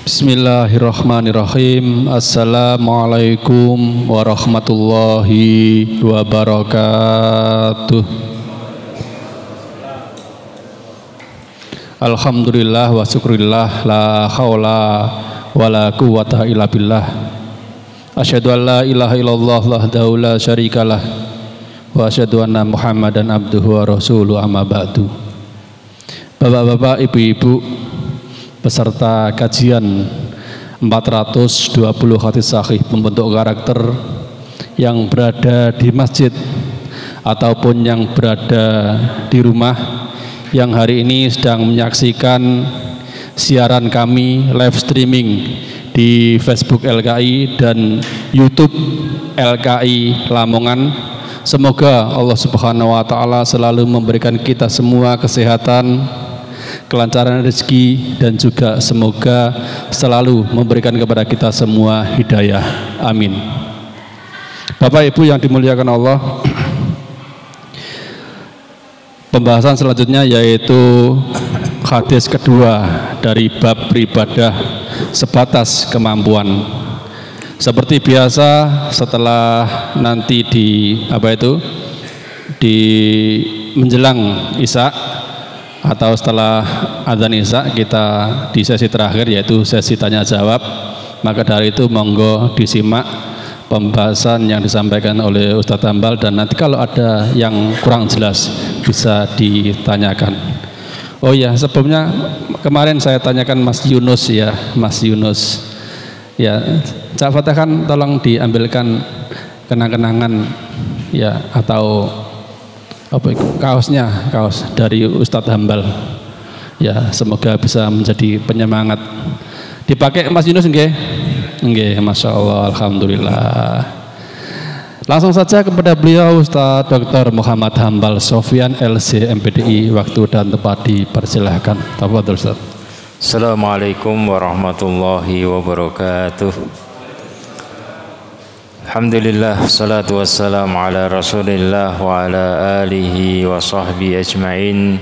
Bismillahirrahmanirrahim. Assalamualaikum warahmatullahi wabarakatuh. Alhamdulillah wa syukurillah, la haula wa la quwwata illa billah. Asyhadu an la ilaha illallah wahdahu la syarikalah wa asyhadu anna Muhammadan abduhu wa rasuluhu, amma ba'du. Bapak-bapak, ibu-ibu, peserta kajian 420 hadis sahih pembentuk karakter yang berada di masjid ataupun yang berada di rumah, yang hari ini sedang menyaksikan siaran kami live streaming di Facebook LKI dan YouTube LKI Lamongan. Semoga Allah Subhanahu wa taala selalu memberikan kita semua kesehatan, kelancaran rezeki, dan juga semoga selalu memberikan kepada kita semua hidayah. Amin. Bapak Ibu yang dimuliakan Allah, pembahasan selanjutnya yaitu hadis kedua dari bab beribadah sebatas kemampuan. Seperti biasa, setelah nanti di menjelang Isya atau setelah adzan Isya, kita di sesi terakhir yaitu sesi tanya jawab. Maka dari itu monggo disimak pembahasan yang disampaikan oleh Ustadz Hambal, dan nanti kalau ada yang kurang jelas bisa ditanyakan. Oh ya, sebelumnya kemarin saya tanyakan Mas Yunus ya, Mas Yunus ya, Cak Fatah kan tolong diambilkan kenang-kenangan ya, atau kaos dari Ustadz Hambal ya, semoga bisa menjadi penyemangat. Dipakai Mas Yunus nggih? Nggih, Masya Allah, Alhamdulillah. Langsung saja kepada beliau, Ustadz Dr. Muhammad Hambal Sofyan LC MPDI. Waktu dan tempat dipersilahkan. Tafadhol Ustadz. Assalamualaikum warahmatullahi wabarakatuh. Alhamdulillah, salatu wassalamu ala rasulillah wa ala alihi wa sahbihi ajma'in.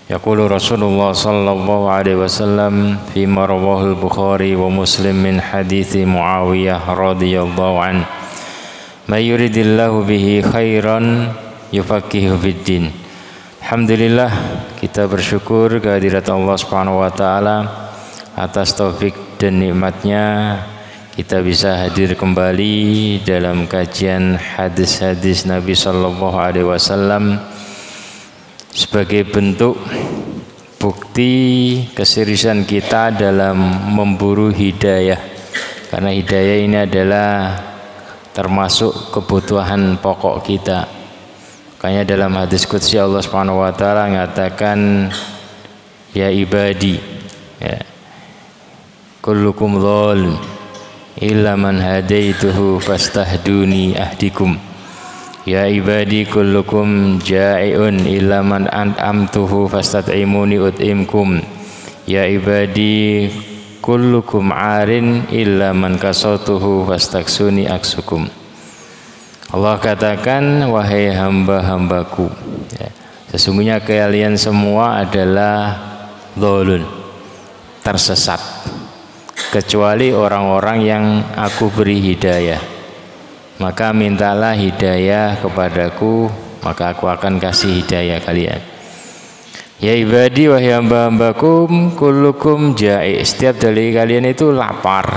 Yaqulu Rasulullah sallallahu alaihi wasallam fi marawahul Bukhari wa Muslim min hadithi Muawiyah radhiyallahu an, may yuridillahu bihi khairan yufaqihu fiddin. Alhamdulillah, kita bersyukur kehadirat Allah Subhanahu wa taala atas taufik dan nikmatnya kita bisa hadir kembali dalam kajian hadis-hadis Nabi sallallahu alaihi wasallam sebagai bentuk bukti keseriusan kita dalam memburu hidayah, karena hidayah ini adalah termasuk kebutuhan pokok kita. Makanya dalam hadis qudsi Allah Subhanahu wa taala mengatakan, ya ibadi, ya, kullukum dhal illa man hadaituhu fastahduni ahdikum. Ya ibadi kullukum ja'iun illa man an'amtuhu fastat'imuni ut'imkum. Ya ibadi kullukum arin illa man kasautuhu fastaksuni aksukum. Allah katakan, wahai hamba-hambaku, ya, sesungguhnya kalian semua adalah dhalun, tersesat, kecuali orang-orang yang aku beri hidayah. Maka mintalah hidayah kepadaku, maka aku akan kasih hidayah kalian. Ya ibadi, wahai hamba-hambaku, kullukum ja'i, setiap dari kalian itu lapar,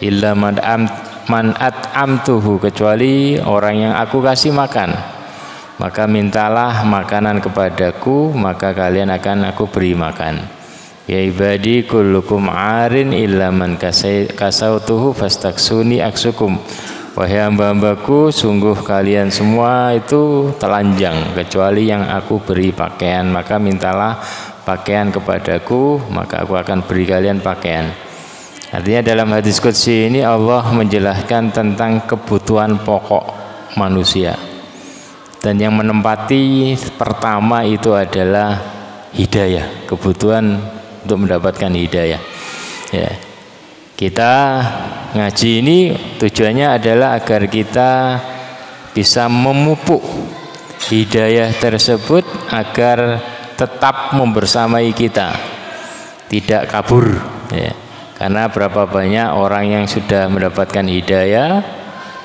illa man at'amtuhu, kecuali orang yang aku kasih makan. Maka mintalah makanan kepadaku, maka kalian akan aku beri makan. Ya ibadi kullukum arin illa man kasautuhu fastaksuni aksukum. Wahai hamba-hambaku, sungguh kalian semua itu telanjang kecuali yang aku beri pakaian, maka mintalah pakaian kepadaku, maka aku akan beri kalian pakaian. Artinya dalam hadis qudsi ini Allah menjelaskan tentang kebutuhan pokok manusia, dan yang menempati pertama itu adalah hidayah, kebutuhan untuk mendapatkan hidayah. Ya, kita ngaji ini tujuannya adalah agar kita bisa memupuk hidayah tersebut agar tetap membersamai kita, tidak kabur, ya. Karena berapa banyak orang yang sudah mendapatkan hidayah,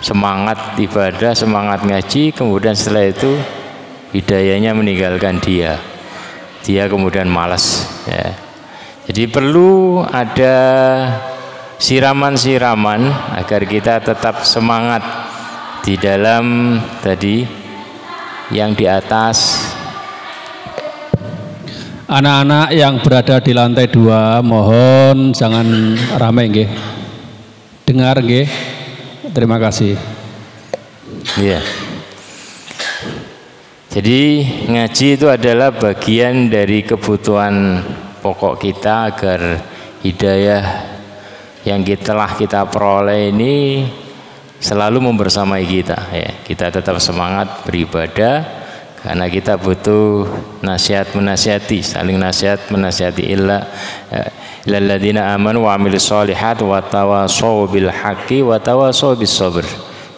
semangat ibadah, semangat ngaji, kemudian setelah itu hidayahnya meninggalkan dia kemudian malas, ya. Jadi perlu ada siraman-siraman agar kita tetap semangat di dalam tadi yang di atas. Anak-anak yang berada di lantai 2 mohon jangan ramai nggih. Dengar nggih. Terima kasih. Iya. Jadi ngaji itu adalah bagian dari kebutuhan pokok kita agar hidayah yang telah kita peroleh ini selalu membersamai kita, ya. Kita tetap semangat beribadah karena kita butuh nasihat menasihati, saling nasihat menasihati illalladzina amanu wa amilus solihat wa tawashaw bil haqqi wa tawashaw bis sabr.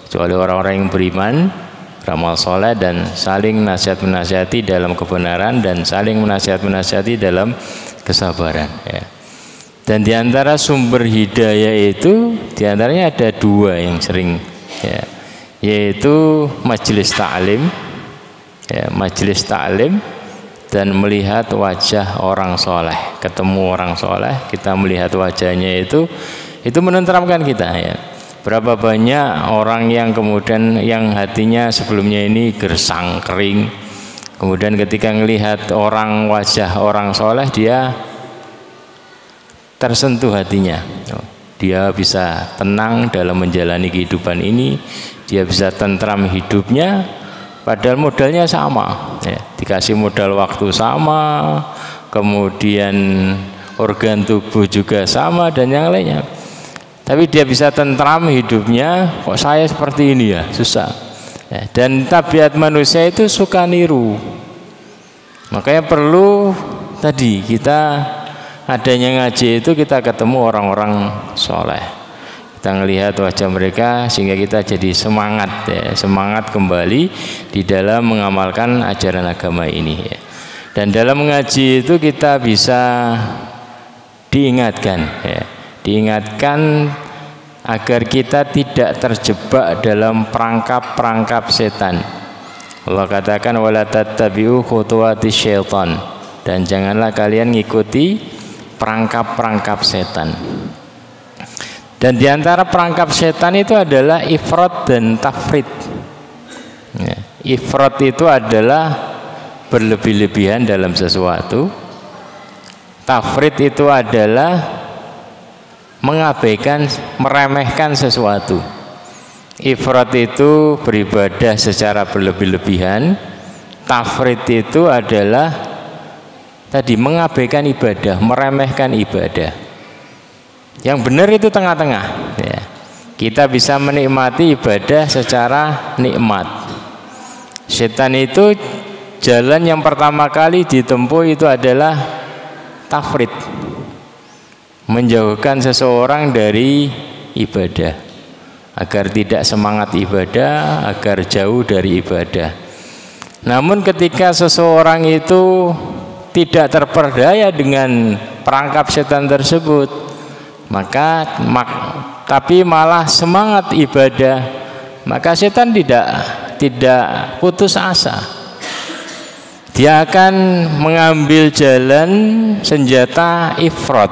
Kecuali orang-orang yang beriman, beramal soleh dan saling nasihat menasihati dalam kebenaran dan saling menasihat menasihati dalam kesabaran, ya. Dan diantara sumber hidayah itu diantaranya ada 2 yang sering, ya, yaitu majelis ta'lim, ya, majelis ta'lim dan melihat wajah orang soleh. Ketemu orang soleh, kita melihat wajahnya itu menenteramkan kita, ya. Berapa banyak orang yang kemudian yang hatinya sebelumnya ini gersang, kering, kemudian ketika melihat wajah orang soleh dia tersentuh hatinya. Dia bisa tenang dalam menjalani kehidupan ini, dia bisa tentram hidupnya, padahal modalnya sama, ya. Dikasih modal waktu sama, kemudian organ tubuh juga sama dan yang lainnya. Tapi dia bisa tentram hidupnya. Kok saya seperti ini ya, susah, ya. Dan tabiat manusia itu suka niru. Makanya perlu tadi kita adanya ngaji itu, kita ketemu orang-orang soleh, kita melihat wajah mereka sehingga kita jadi semangat, ya, semangat kembali di dalam mengamalkan ajaran agama ini, ya. Dan dalam mengaji itu kita bisa diingatkan, ya, diingatkan agar kita tidak terjebak dalam perangkap-perangkap setan. Allah katakan wala tattabi'u khutuwati syaitan, dan janganlah kalian ngikuti perangkap-perangkap setan. Dan diantara perangkap setan itu adalah ifrat dan tafrit, ya. Ifrat itu adalah berlebih-lebihan dalam sesuatu. Tafrit itu adalah mengabaikan, meremehkan sesuatu. Ifrat itu beribadah secara berlebih-lebihan. Tafrit itu adalah tadi mengabaikan ibadah, meremehkan ibadah. Yang benar itu tengah-tengah, ya. Kita bisa menikmati ibadah secara nikmat. Setan itu jalan yang pertama kali ditempuh itu adalah tafrit, menjauhkan seseorang dari ibadah, agar tidak semangat ibadah, agar jauh dari ibadah. Namun ketika seseorang itu tidak terperdaya dengan perangkap setan tersebut, tapi malah semangat ibadah, maka setan tidak putus asa. Dia akan mengambil jalan senjata ifrat,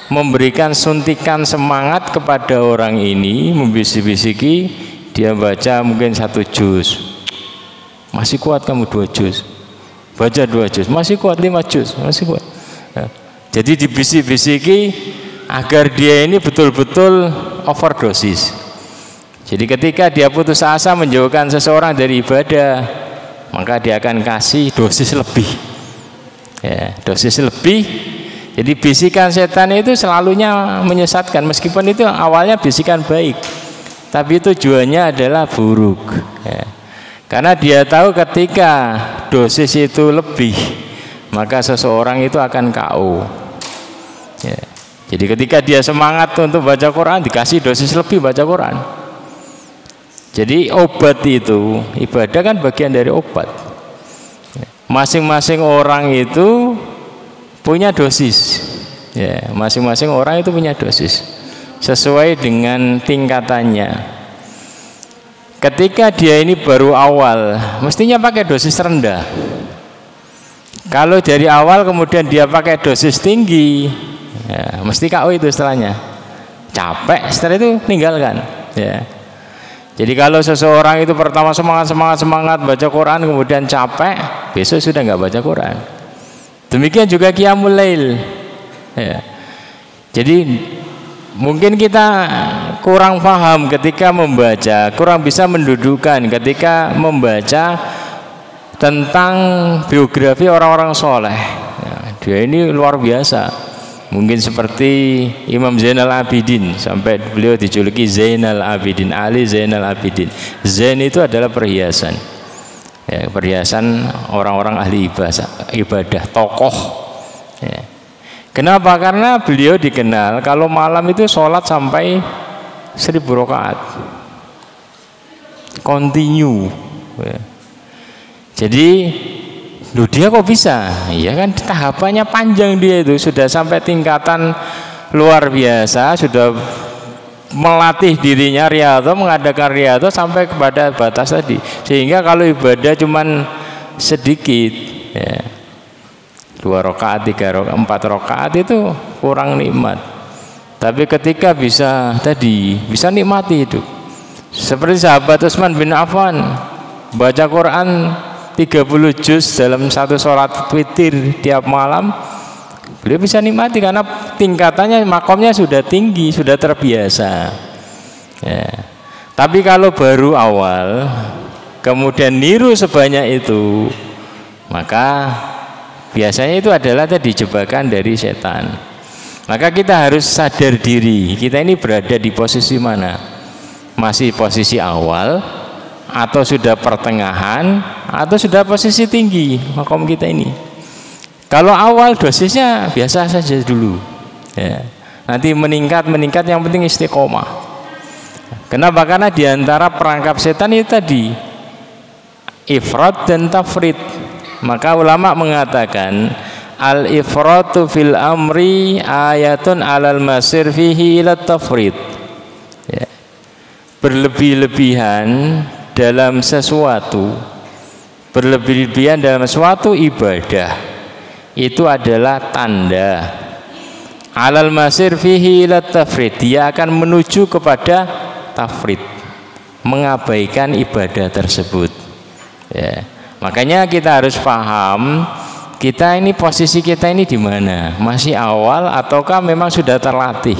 memberikan suntikan semangat kepada orang ini, membisik-bisiki. Dia baca mungkin 1 juz, masih kuat kamu 2 juz, baca 2 juz, masih kuat 5 juz, masih kuat, ya. Jadi dibisik-bisiki agar dia ini betul-betul overdosis. Jadi ketika dia putus asa menjauhkan seseorang dari ibadah, maka dia akan kasih dosis lebih, ya, dosis lebih. Jadi bisikan setan itu selalunya menyesatkan, meskipun itu awalnya bisikan baik, tapi tujuannya adalah buruk, ya. Karena dia tahu ketika dosis itu lebih, maka seseorang itu akan KO, ya. Jadi ketika dia semangat untuk baca Quran, dikasih dosis lebih baca Quran. Jadi obat itu, ibadah kan bagian dari obat. Masing-masing orang itu punya dosis. Ya, masing-masing orang itu punya dosis sesuai dengan tingkatannya. Ketika dia ini baru awal, mestinya pakai dosis rendah. Kalau dari awal kemudian dia pakai dosis tinggi, ya, mesti KO itu setelahnya. Capek, setelah itu tinggalkan. Ya. Jadi kalau seseorang itu pertama semangat baca Quran, kemudian capek, besok sudah nggak baca Quran. Demikian juga Qiyamul Lail. Ya. Jadi mungkin kita kurang paham ketika membaca, kurang bisa mendudukkan ketika membaca tentang biografi orang-orang soleh. Ya, dia ini luar biasa. Mungkin seperti Imam Zainal Abidin, sampai beliau dijuluki Zainal Abidin, Ali Zainal Abidin. Zain itu adalah perhiasan, ya, perhiasan orang-orang ahli ibadah, tokoh. Ya. Kenapa? Karena beliau dikenal kalau malam itu sholat sampai 1000 rakaat, continue. Ya. Jadi loh, dia kok bisa? Ya kan tahapannya panjang, dia itu sudah sampai tingkatan luar biasa, sudah melatih dirinya riyadhah, mengadakan riyadhah sampai kepada batas tadi. Sehingga kalau ibadah cuman sedikit, ya, 2 rakaat, 3 rakaat, 4 rakaat itu kurang nikmat. Tapi ketika bisa nikmati itu. Seperti sahabat Utsman bin Affan, baca Quran 30 juz dalam satu sholat witir tiap malam, beliau bisa nikmati karena tingkatannya, makomnya sudah tinggi, sudah terbiasa. Ya. Tapi kalau baru awal kemudian niru sebanyak itu, maka biasanya itu adalah tadi jebakan dari setan. Maka kita harus sadar diri, kita ini berada di posisi mana? Masih posisi awal, atau sudah pertengahan, atau sudah posisi tinggi makom kita ini. Kalau awal dosisnya biasa saja dulu, ya. Nanti meningkat, yang penting istiqomah. Kenapa? Karena diantara perangkap setan itu tadi ifrat dan tafrid. Maka ulama mengatakan al ifratu fil amri ayatun alal masir fihi ila tafrid, ya. Berlebih-lebihan dalam sesuatu, berlebih-lebihan dalam suatu ibadah itu adalah tanda alal masir fihi ila tafrid, dia akan menuju kepada tafrid, mengabaikan ibadah tersebut, ya. Makanya kita harus paham kita ini, posisi kita ini di mana, masih awal ataukah memang sudah terlatih,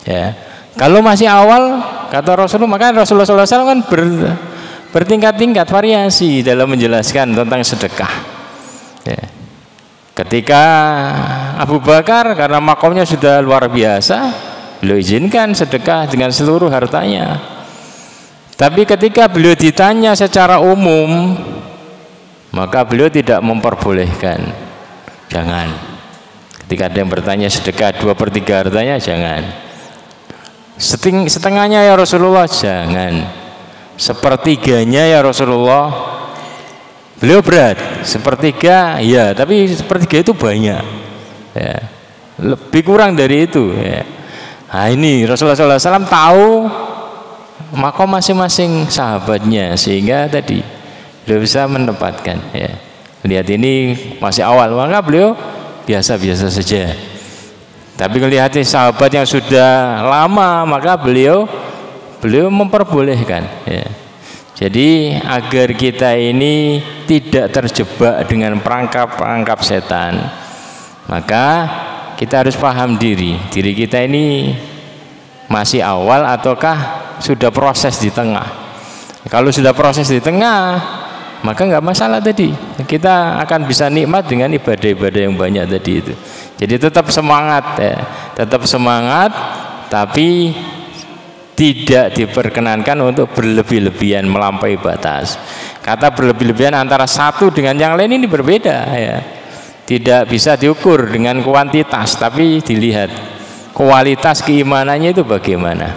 ya. Kalau masih awal, kata Rasulullah, maka Rasulullah SAW kan bertingkat-tingkat variasi dalam menjelaskan tentang sedekah. Ya. Ketika Abu Bakar karena makomnya sudah luar biasa, beliau izinkan sedekah dengan seluruh hartanya. Tapi ketika beliau ditanya secara umum, maka beliau tidak memperbolehkan. Jangan. Ketika ada yang bertanya sedekah 2/3 hartanya, jangan. Setengahnya ya Rasulullah, jangan. 1/3 ya Rasulullah. Beliau berat, 1/3 ya, tapi 1/3 itu banyak, ya. Lebih kurang dari itu, ya. Nah ini Rasulullah SAW tahu makom masing-masing sahabatnya, sehingga tadi beliau bisa menempatkan, ya. Lihat ini masih awal, maka beliau biasa-biasa saja. Tapi melihat sahabat yang sudah lama, maka beliau memperbolehkan, ya. Jadi agar kita ini tidak terjebak dengan perangkap setan, maka kita harus paham diri kita ini masih awal ataukah sudah proses di tengah. Kalau sudah proses di tengah, maka nggak masalah tadi, kita akan bisa nikmat dengan ibadah-ibadah yang banyak tadi itu. Jadi tetap semangat, ya. Tetap semangat, tapi tidak diperkenankan untuk berlebih-lebihan melampaui batas. Kata berlebih-lebihan antara satu dengan yang lain ini berbeda, ya. Tidak bisa diukur dengan kuantitas, tapi dilihat kualitas keimanannya itu bagaimana.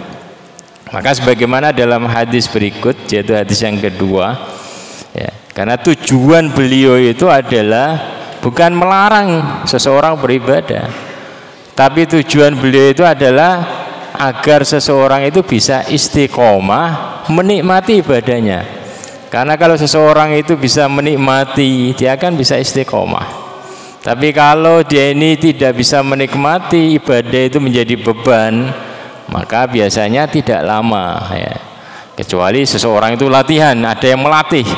Maka sebagaimana dalam hadis berikut, yaitu hadis yang kedua, ya, karena tujuan beliau itu adalah bukan melarang seseorang beribadah, Tapi tujuan beliau itu adalah agar seseorang itu bisa istiqomah menikmati ibadahnya. Karena kalau seseorang itu bisa menikmati, dia akan bisa istiqomah. Tapi kalau dia ini tidak bisa menikmati, ibadah itu menjadi beban, maka biasanya tidak lama ya. Kecuali seseorang itu latihan, ada yang melatih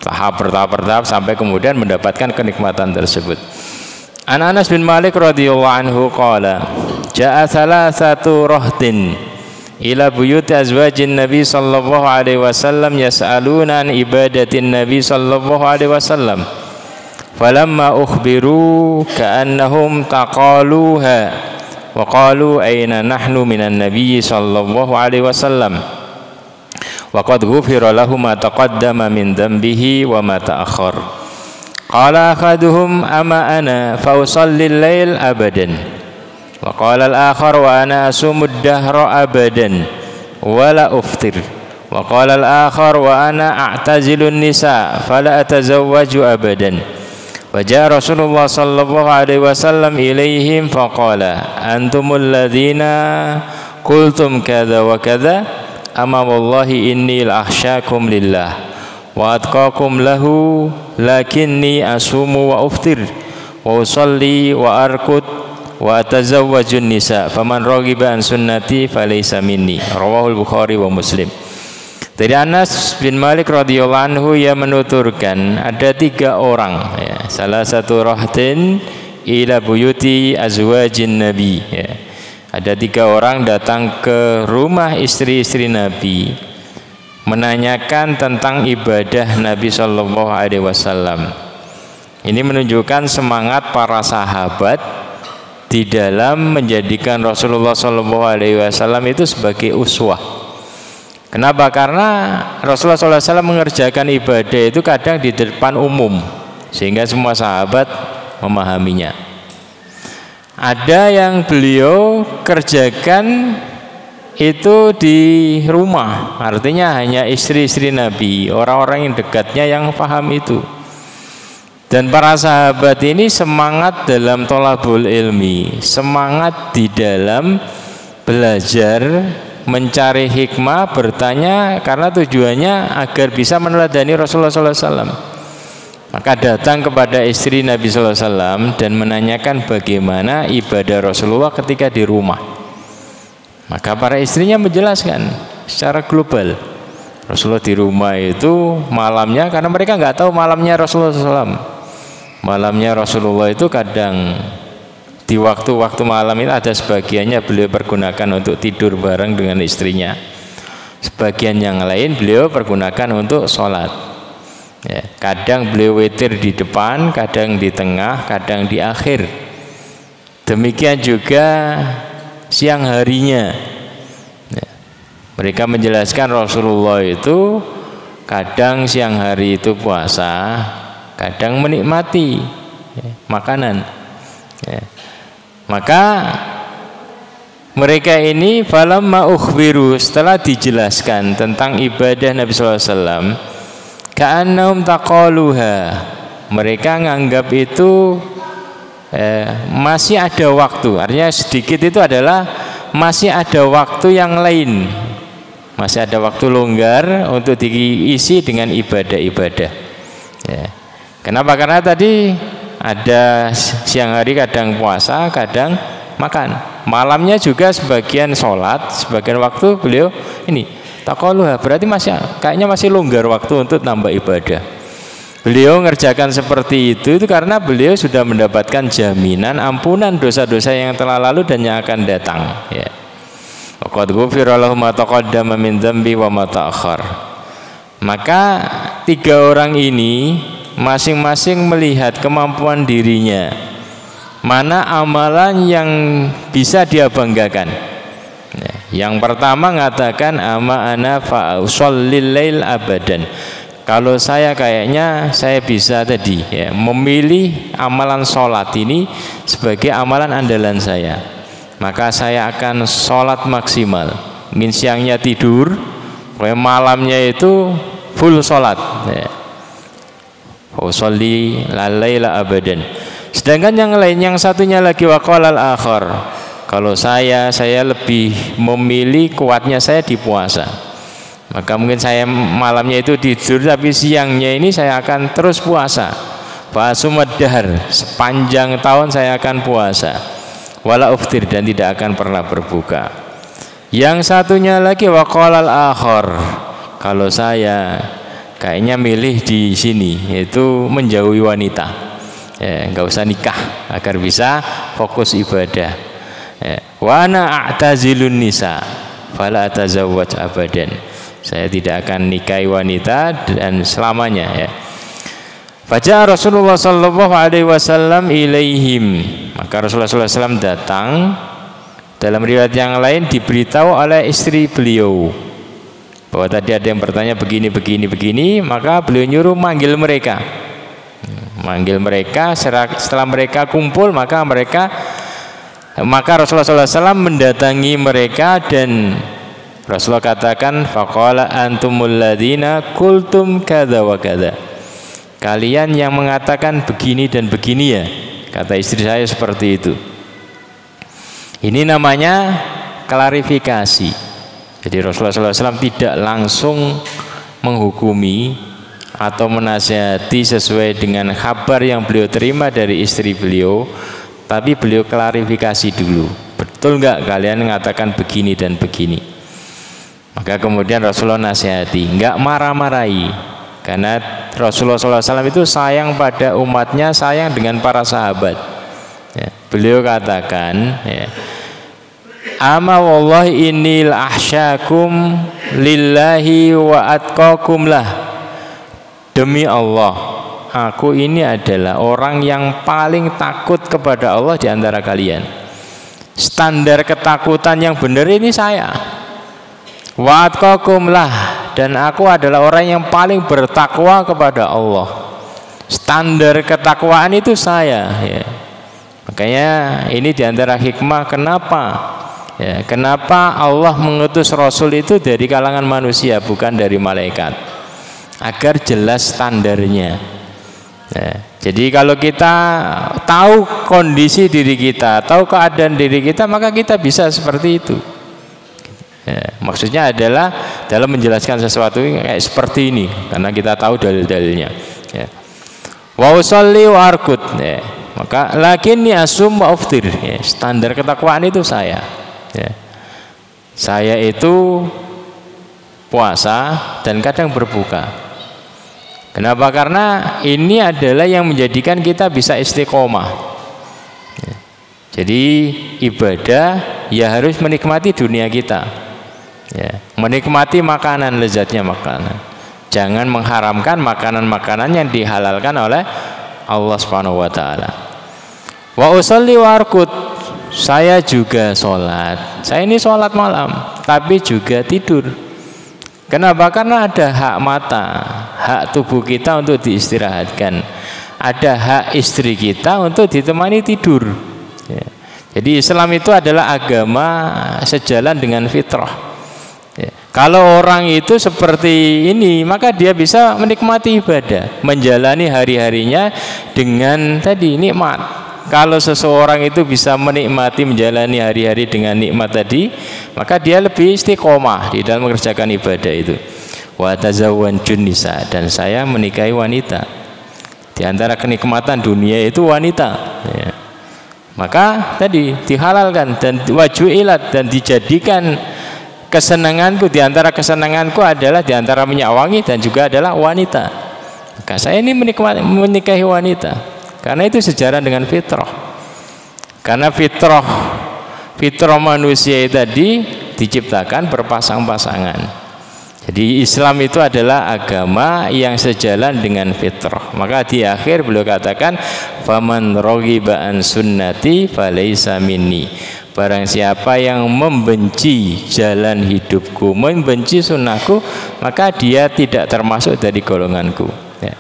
tahap bertahap sampai kemudian mendapatkan kenikmatan tersebut. Anas bin Malik radhiyallahu anhu qala jaa salasatu rahtin ila buyuti azwajin nabi sallallahu alaihi wasallam yas'aluna an ibadatin nabi sallallahu alaihi wasallam falamma ukhbiru ka'annahum taqaluha wa qalu aina nahnu minan nabi sallallahu alaihi wasallam wa qad ghufira lahu ma taqaddama min dhanbihi wa ma ta'akhkhar. Qala akhaduhum ama ana fa usalli al-lail abadan wa qala al-akhar wa ana asumu ad-dahra abadan wa la uftir wa qala al-akhar wa ana a'tazilu an-nisa fala atazawwaju abadan wa jaa Rasulullah sallallahu alaihi wasallam ilaihim fa qala antumul ladzina qultum kadza wa kadza amma wallahi inni la-akhsyakum lillah wa atqakum lahu lakinni asumu wa uftir wa usalli wa arkud wa atazawwajun nisa faman raghiba an sunnati falaysa minni. Rawahul Bukhari wa Muslim. Dari Anas bin Malik radhiyallahu anhu ia menuturkan ada 3 orang ya. Salah satu rahtin ila buyuti azwajin nabi ya. Ada 3 orang datang ke rumah istri-istri Nabi menanyakan tentang ibadah Nabi Shallallahu Alaihi Wasallam. Ini menunjukkan semangat para sahabat di dalam menjadikan Rasulullah Shallallahu Alaihi Wasallam itu sebagai uswah. Kenapa? Karena Rasulullah SAW mengerjakan ibadah itu kadang di depan umum, sehingga semua sahabat memahaminya. Ada yang beliau kerjakan itu di rumah, artinya hanya istri-istri Nabi, orang-orang yang dekatnya yang paham itu. Dan para sahabat ini semangat dalam thalabul ilmi, semangat di dalam belajar, mencari hikmah, bertanya, karena tujuannya agar bisa meneladani Rasulullah SAW. Maka datang kepada istri Nabi SAW dan menanyakan bagaimana ibadah Rasulullah ketika di rumah. Maka para istrinya menjelaskan secara global. Rasulullah di rumah itu malamnya, karena mereka nggak tahu malamnya Rasulullah SAW. Malamnya Rasulullah itu kadang di waktu-waktu malam itu ada sebagiannya beliau pergunakan untuk tidur bareng dengan istrinya. Sebagian yang lain beliau pergunakan untuk sholat. Ya, kadang beliau witir di depan, kadang di tengah, kadang di akhir. Demikian juga siang harinya ya. Mereka menjelaskan Rasulullah itu kadang siang hari itu puasa, kadang menikmati ya, makanan ya. Maka mereka ini falamma ukhbiru, setelah dijelaskan tentang ibadah Nabi SAW, ka'annahum taqaluha, mereka nganggap itu masih ada waktu, artinya sedikit itu adalah masih ada waktu yang lain, masih ada waktu longgar untuk diisi dengan ibadah-ibadah ya. Kenapa? Karena tadi ada siang hari kadang puasa, kadang makan, malamnya juga sebagian sholat, sebagian waktu beliau ini taqaluha, berarti kayaknya masih longgar waktu untuk nambah ibadah. Beliau mengerjakan seperti itu karena beliau sudah mendapatkan jaminan ampunan dosa-dosa yang telah lalu dan yang akan datang ya. Qad ghufira lahu ma taqaddama min dzambi wa ma ta'akhkhar. Maka 3 orang ini masing-masing melihat kemampuan dirinya, mana amalan yang bisa dia banggakan ya. Yang pertama mengatakan ama ana fa usallil lail abadan, kalau saya kayaknya saya bisa tadi ya, memilih amalan sholat ini sebagai amalan andalan saya, maka saya akan sholat maksimal. Mungkin siangnya tidur, malamnya itu full sholat ya. Usolli laila abadan. Sedangkan yang lain, yang satunya lagi waqalal akhar, kalau saya lebih memilih kuatnya saya di puasa. Maka mungkin saya malamnya itu tidur, tapi siangnya ini saya akan terus puasa. Fasumaddahar, sepanjang tahun saya akan puasa. Wala uftir, dan tidak akan pernah berbuka. Yang satunya lagi waqalal akhar, kalau saya kayaknya milih di sini, yaitu menjauhi wanita. Enggak usah nikah agar bisa fokus ibadah. Wa ana a'tazilun nisa fala atazawwaj abadan. Saya tidak akan nikahi wanita dan selamanya, ya. Fajar Rasulullah sallallahu alaihi wasallam ilaihim, maka Rasulullah sallallahu alaihi wasallam datang. Dalam riwayat yang lain diberitahu oleh istri beliau bahwa tadi ada yang bertanya begini, maka beliau nyuruh manggil mereka. Setelah mereka kumpul, maka Rasulullah SAW mendatangi mereka, dan Rasulullah katakan, faqala antumul ladzina qultum kadza wa kadza. Kalian yang mengatakan begini dan begini, ya, kata istri saya seperti itu. Ini namanya klarifikasi. Jadi Rasulullah SAW tidak langsung menghukumi atau menasihati sesuai dengan kabar yang beliau terima dari istri beliau, tapi beliau klarifikasi dulu. Betul nggak kalian mengatakan begini dan begini? Maka kemudian Rasulullah nasihati, nggak marah-marahi, karena Rasulullah SAW itu sayang pada umatnya, sayang dengan para sahabat. Ya, beliau katakan, ya, ama wallahi innil ahsyakum lillahi wa atqakum lah. Demi Allah, aku ini adalah orang yang paling takut kepada Allah di antara kalian. Standar ketakutan yang benar ini saya. Wa atqakum lah, dan aku adalah orang yang paling bertakwa kepada Allah. Standar ketakwaan itu saya, ya. Makanya ini diantara hikmah kenapa, ya, kenapa Allah mengutus Rasul itu dari kalangan manusia, bukan dari malaikat, agar jelas standarnya. Ya, jadi kalau kita tahu kondisi diri kita, tahu keadaan diri kita, maka kita bisa seperti itu. Ya, maksudnya adalah dalam menjelaskan sesuatu kayak seperti ini, karena kita tahu dalil-dalilnya. Ya. Wa usolli wa arkut, ya. Maka lakinni asum wa uftir, ya. Standar ketakwaan itu saya. Ya. Saya itu puasa dan kadang berbuka. Kenapa? Karena ini adalah yang menjadikan kita bisa istiqomah. Ya. Jadi ibadah ya harus menikmati dunia kita. Ya, menikmati makanan, lezatnya makanan. Jangan mengharamkan makanan-makanan yang dihalalkan oleh Allah Subhanahu wa taala. Wa usolli wa arkut, saya juga sholat. Saya ini sholat malam, tapi juga tidur. Kenapa? Karena ada hak mata, hak tubuh kita untuk diistirahatkan. Ada hak istri kita untuk ditemani tidur. Ya. Jadi Islam itu adalah agama sejalan dengan fitrah. Ya. Kalau orang itu seperti ini, maka dia bisa menikmati ibadah, menjalani hari-harinya dengan tadi nikmat. Kalau seseorang itu bisa menikmati menjalani hari-hari dengan nikmat tadi, maka dia lebih istiqomah di dalam mengerjakan ibadah itu. Wa tazawwajun nisa, dan saya menikahi wanita. Di antara kenikmatan dunia itu wanita. Ya. Maka tadi dihalalkan dan wajuilat, dan dijadikan kesenanganku, di antara kesenanganku adalah di antara minyak wangi dan juga adalah wanita. Maka saya ini menikahi wanita karena itu sejalan dengan fitrah. Karena fitrah manusia tadi diciptakan berpasang-pasangan. Jadi Islam itu adalah agama yang sejalan dengan fitrah. Maka di akhir beliau katakan, faman raghiba an sunnati falaysa minni. Barang siapa yang membenci jalan hidupku, membenci sunnahku, maka dia tidak termasuk dari golonganku. Ya.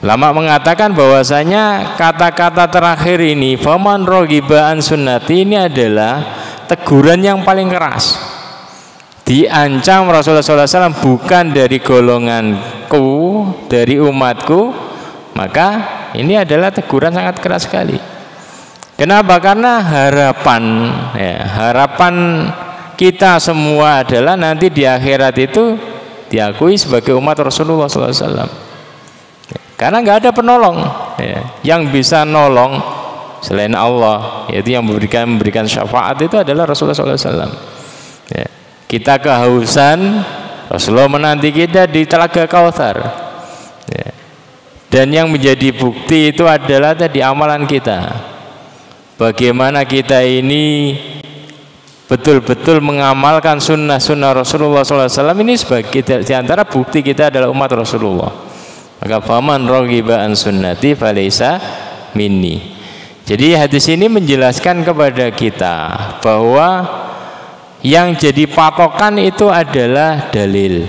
Lama mengatakan bahwasanya kata-kata terakhir ini, faman raghiba an sunnati, ini adalah teguran yang paling keras. Diancam Rasulullah SAW, bukan dari golonganku, dari umatku, maka ini adalah teguran sangat keras sekali. Kenapa? Karena harapan kita semua adalah nanti di akhirat itu diakui sebagai umat Rasulullah SAW. Karena nggak ada penolong yang bisa nolong selain Allah, yaitu yang memberikan syafaat itu adalah Rasulullah SAW. Kita kehausan, Rasulullah menanti kita di Telaga Kautsar. Dan yang menjadi bukti itu adalah tadi amalan kita. Bagaimana kita ini betul-betul mengamalkan sunnah-sunnah Rasulullah SAW ini sebagai di antara bukti kita adalah umat Rasulullah. Maka faman raghiba an sunnati falaysa minni. Jadi hadis ini menjelaskan kepada kita bahwa yang jadi patokan itu adalah dalil.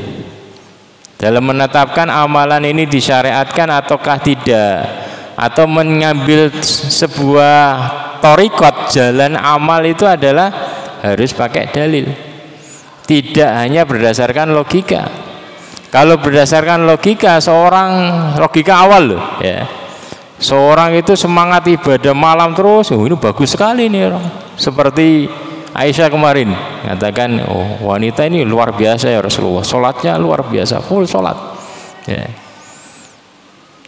Dalam menetapkan amalan ini disyariatkan ataukah tidak, atau mengambil sebuah thariqat jalan amal itu adalah harus pakai dalil, tidak hanya berdasarkan logika. Kalau berdasarkan logika, logika awal loh ya, seorang itu semangat ibadah malam terus, ini bagus sekali nih orang. Seperti Aisyah kemarin mengatakan, wanita ini luar biasa ya Rasulullah, sholatnya luar biasa, full sholat ya.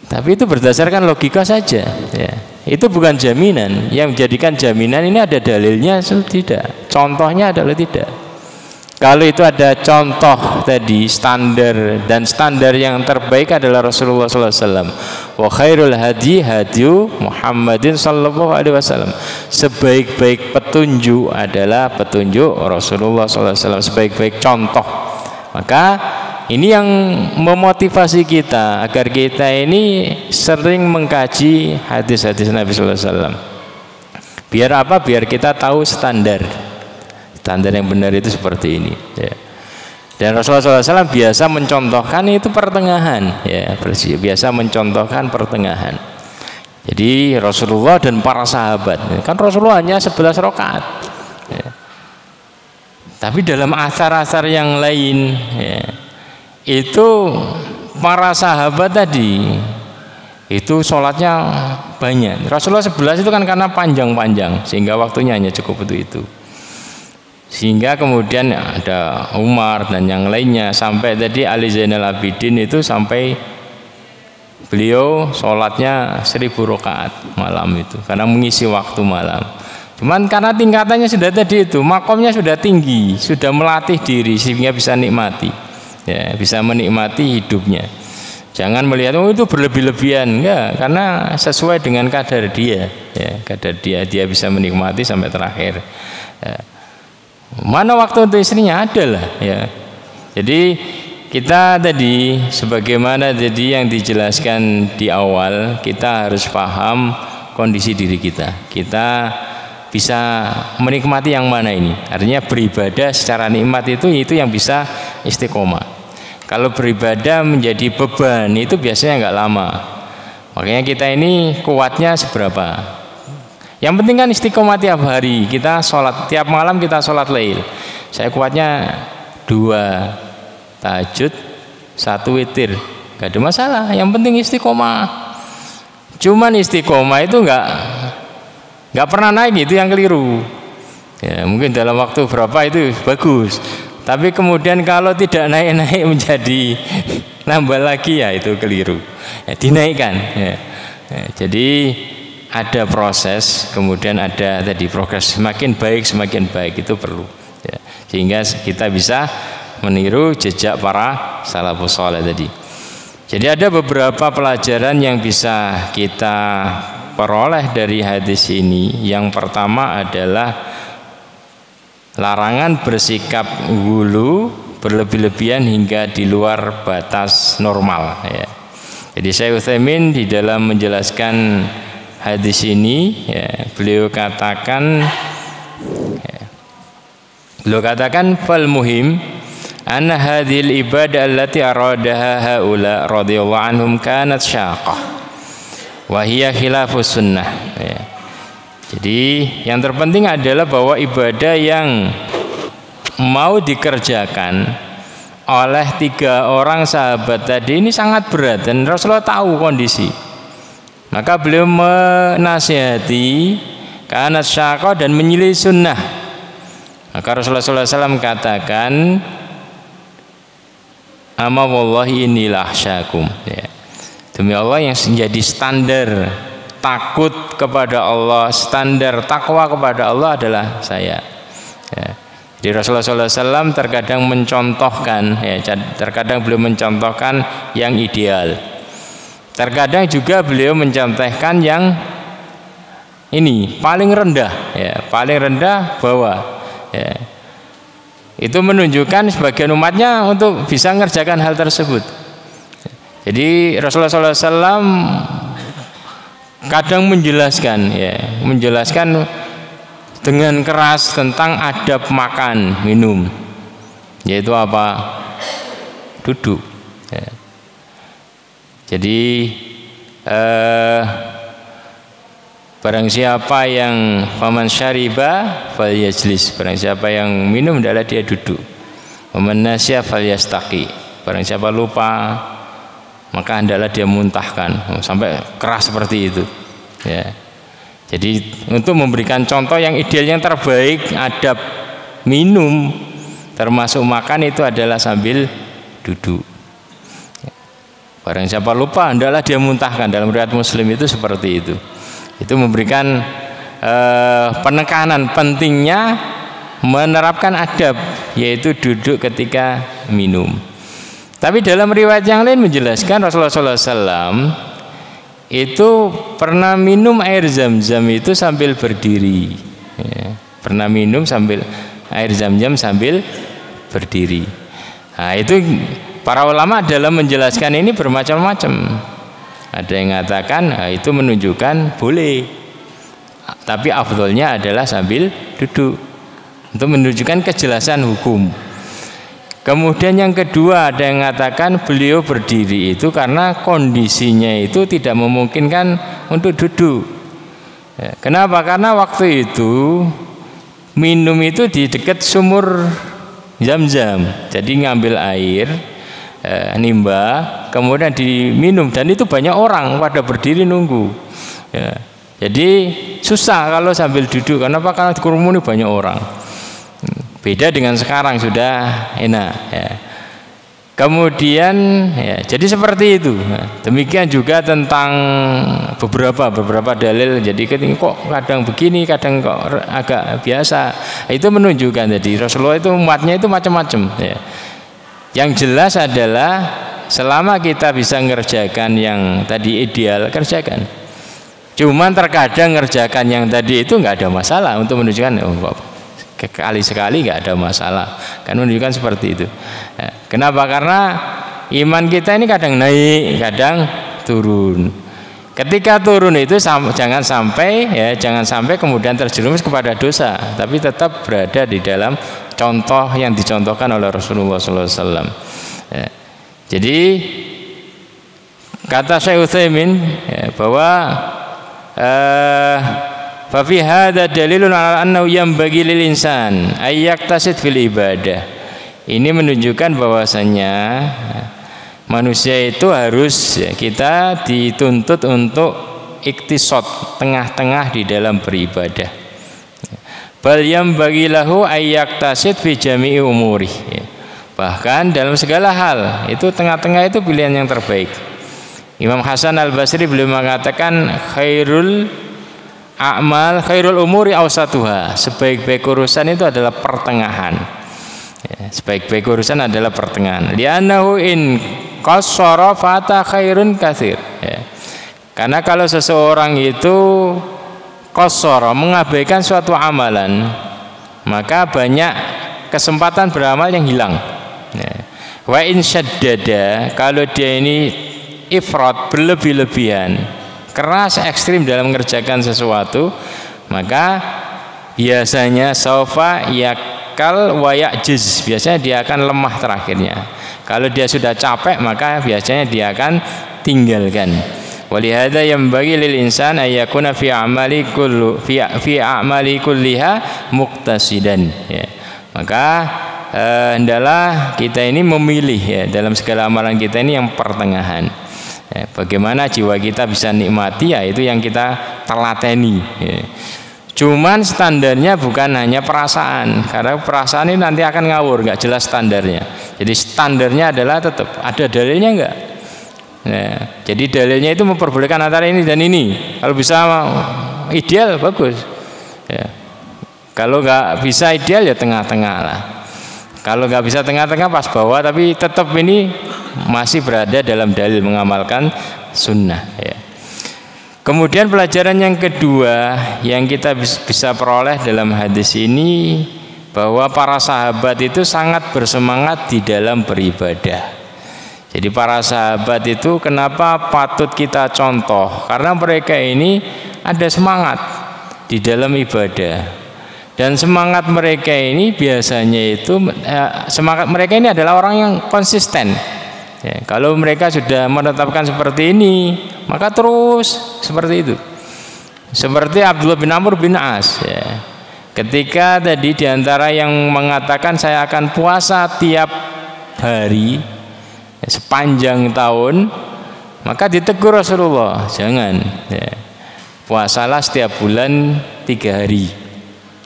Tapi itu berdasarkan logika saja ya. Itu bukan jaminan. Yang menjadikan jaminan ini ada dalilnya tidak, contohnya adalah tidak. Kalau itu ada contoh tadi standar, dan standar yang terbaik adalah Rasulullah SAW. Wa khairul hadi hadiyu Muhammadin sallallahu alaihi wasallam. Sebaik-baik petunjuk adalah petunjuk Rasulullah SAW, sebaik-baik contoh. Maka ini yang memotivasi kita agar kita ini sering mengkaji hadis-hadis Nabi Sallallahu Alaihi Wasallam. Biar apa? Biar kita tahu standar yang benar itu seperti ini. Ya. Dan Rasulullah SAW biasa mencontohkan itu pertengahan, ya, biasa mencontohkan pertengahan. Jadi Rasulullah dan para sahabat, kan Rasulullah hanya 11 rakaat. Ya. Tapi dalam asar-asar yang lain, ya, itu para sahabat tadi itu sholatnya banyak. Rasulullah 11 itu kan karena panjang-panjang sehingga waktunya hanya cukup itu. Sehingga kemudian ada Umar dan yang lainnya, sampai tadi Ali Zainal Abidin itu sampai beliau sholatnya 1000 rakaat malam itu karena mengisi waktu malam. Cuman karena tingkatannya sudah tadi itu, makomnya sudah tinggi, sudah melatih diri sehingga bisa nikmati. Ya, bisa menikmati hidupnya. Jangan melihat itu berlebih-lebihan, enggak, karena sesuai dengan kadar dia, ya, kadar dia bisa menikmati sampai terakhir. Ya. Mana waktu untuk istrinya adalah, ya. Jadi kita tadi sebagaimana tadi yang dijelaskan di awal, kita harus paham kondisi diri kita. Kita bisa menikmati yang mana ini. Artinya beribadah secara nikmat itu yang bisa istiqomah. Kalau beribadah menjadi beban itu biasanya nggak lama. Makanya kita ini kuatnya seberapa. Yang penting kan istiqomah tiap hari. Kita sholat tiap malam, kita sholat lail. Saya kuatnya 2 tahajud, 1 witir, nggak ada masalah. Yang penting istiqomah. Cuman istiqomah itu nggak pernah naik, itu yang keliru. Ya, mungkin dalam waktu berapa itu bagus. Tapi kemudian kalau tidak naik-naik menjadi nambah lagi, ya itu keliru. Ya, dinaikkan. Ya. Ya, jadi ada proses, kemudian ada tadi progres, semakin baik itu perlu. Ya, sehingga kita bisa meniru jejak para salafus saleh tadi. Jadi ada beberapa pelajaran yang bisa kita peroleh dari hadis ini. Yang pertama adalah larangan bersikap ghulu, berlebih-lebihan hingga di luar batas normal. Ya. Jadi Syekh Utsaimin di dalam menjelaskan hadis ini, ya, beliau katakan fal muhim anna hadhil ibadah allati aradaha haula radhiyallahu anhum kanat syaqah wa hiya khilafus sunnah. Ya. Jadi yang terpenting adalah bahwa ibadah yang mau dikerjakan oleh 3 orang sahabat tadi ini sangat berat, dan Rasulullah tahu kondisi. Maka beliau menasihati kanat syaqqa dan menyilih sunnah. Maka Rasulullah SAW katakan, ama wallahi inilah syakum, ya. Demi Allah yang menjadi standar takut kepada Allah, standar takwa kepada Allah adalah saya, ya. Jadi Rasulullah SAW terkadang mencontohkan, ya, terkadang beliau mencontohkan yang ideal, terkadang juga beliau mencontohkan yang ini paling rendah, ya, paling rendah bawah. Ya. Itu menunjukkan sebagian umatnya untuk bisa mengerjakan hal tersebut. Jadi Rasulullah SAW kadang menjelaskan, ya, menjelaskan dengan keras tentang adab makan minum, yaitu apa? Duduk. Ya. Jadi barang siapa yang faman syariba falyajlis, barang siapa yang minum adalah dia duduk. Waman nasya falyastaqi, barang siapa lupa maka hendaklah dia muntahkan, sampai keras seperti itu, ya. Jadi untuk memberikan contoh yang ideal, yang terbaik adab minum termasuk makan itu adalah sambil duduk. Barang siapa lupa hendaklah dia muntahkan, dalam riwayat Muslim itu seperti itu. Itu memberikan penekanan pentingnya menerapkan adab, yaitu duduk ketika minum. Tapi dalam riwayat yang lain menjelaskan Rasulullah SAW itu pernah minum air zam-zam itu sambil berdiri, ya. Pernah minum sambil air zam-zam sambil berdiri. Nah, itu para ulama dalam menjelaskan ini bermacam-macam. Ada yang mengatakan itu menunjukkan boleh, tapi afdolnya adalah sambil duduk, untuk menunjukkan kejelasan hukum. Kemudian yang kedua, ada yang mengatakan beliau berdiri itu karena kondisinya itu tidak memungkinkan untuk duduk. Ya, kenapa? Karena waktu itu minum itu di dekat sumur zam-zam, jadi ngambil air nimba, kemudian diminum, dan itu banyak orang pada berdiri nunggu, ya. Jadi susah kalau sambil duduk. Kenapa? Karena dikerumuni banyak orang. Beda dengan sekarang, sudah enak, ya. Kemudian, ya, jadi seperti itu. Nah, demikian juga tentang beberapa dalil. Jadi kok kadang begini, kadang kok agak biasa. Itu menunjukkan jadi Rasulullah itu umatnya itu macam-macam, ya. Yang jelas adalah selama kita bisa mengerjakan yang tadi ideal, kerjakan. Cuman terkadang mengerjakan yang tadi itu nggak ada masalah, untuk menunjukkan sekali-sekali nggak ada masalah, kan menunjukkan seperti itu. Ya. Kenapa? Karena iman kita ini kadang naik, kadang turun. Ketika turun itu jangan sampai kemudian terjerumus kepada dosa, tapi tetap berada di dalam contoh yang dicontohkan oleh Rasulullah SAW. Ya. Jadi kata Syekh Utsaimin, ya, bahwa fa fi hadza dalilun ala annahu yanbaghi lil insan ay yaktasid fil ibadah. Ini menunjukkan bahwasanya manusia itu harus, ya, kita dituntut untuk iktisad, tengah-tengah di dalam beribadah. Bal yanbaghi lahu ay yaktasid fi jami'i umuri. Bahkan dalam segala hal itu tengah-tengah itu pilihan yang terbaik. Imam Hasan Al-Basri beliau mengatakan khairul a'mal khairul umuri awsatuha. Sebaik-baik urusan itu adalah pertengahan. Ya, sebaik-baik urusan adalah pertengahan. Li'annahu in qassara fata khairun katsir. Ya. Karena kalau seseorang itu qassara, mengabaikan suatu amalan, maka banyak kesempatan beramal yang hilang. Ya. Wa in syaddada, kalau dia ini ifrat, berlebih-lebihan, keras, ekstrim dalam mengerjakan sesuatu, maka biasanya saufa yakal wa ya'jiz, biasanya dia akan lemah terakhirnya. Kalau dia sudah capek, maka biasanya dia akan tinggalkan. Walihada yanbaghi lil insan ay yakuna fi a'mali kulliha muqtasidan, ya. Maka hendaklah kita ini memilih, ya, dalam segala amalan kita ini yang pertengahan. Bagaimana jiwa kita bisa nikmati, ya itu yang kita telateni. Ya. Cuman standarnya bukan hanya perasaan, karena perasaan ini nanti akan ngawur, nggak jelas standarnya. Jadi standarnya adalah tetap ada dalilnya nggak? Nah, jadi dalilnya itu memperbolehkan antara ini dan ini. Kalau bisa ideal bagus. Ya. Kalau nggak bisa ideal ya tengah-tengah lah. Kalau nggak bisa tengah-tengah pas bawah, tapi tetap ini masih berada dalam dalil mengamalkan sunnah. Ya. Kemudian pelajaran yang kedua yang kita bisa peroleh dalam hadis ini, bahwa para sahabat itu sangat bersemangat di dalam beribadah. Jadi para sahabat itu kenapa patut kita contoh? Karena mereka ini ada semangat di dalam ibadah. Dan semangat mereka ini biasanya itu semangat mereka ini adalah orang yang konsisten. Ya, kalau mereka sudah menetapkan seperti ini, maka terus seperti itu. Seperti Abdullah bin Amr bin As. Ya. Ketika tadi diantara yang mengatakan saya akan puasa tiap hari ya, sepanjang tahun, maka ditegur Rasulullah, jangan. Ya. Puasalah setiap bulan 3 hari.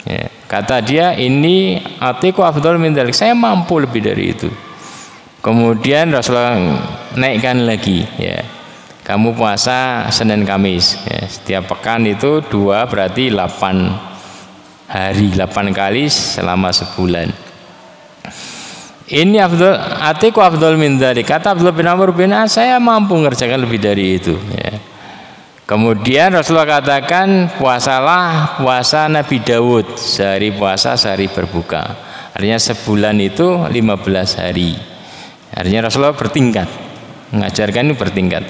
Ya. Kata dia, ini atiku afdal min dzalik, saya mampu lebih dari itu. Kemudian Rasulullah naikkan lagi, ya. Kamu puasa Senin Kamis, ya. Setiap pekan itu 2 berarti 8 hari, 8 kali selama sebulan. Ini atiku afdal min dzalik. Kata Abdullah bin Amr bin As, saya mampu mengerjakan lebih dari itu, ya. Kemudian Rasulullah katakan, puasalah puasa Nabi Dawud, sehari puasa sehari berbuka. Artinya sebulan itu 15 hari. Artinya Rasulullah bertingkat, mengajarkan ini bertingkat.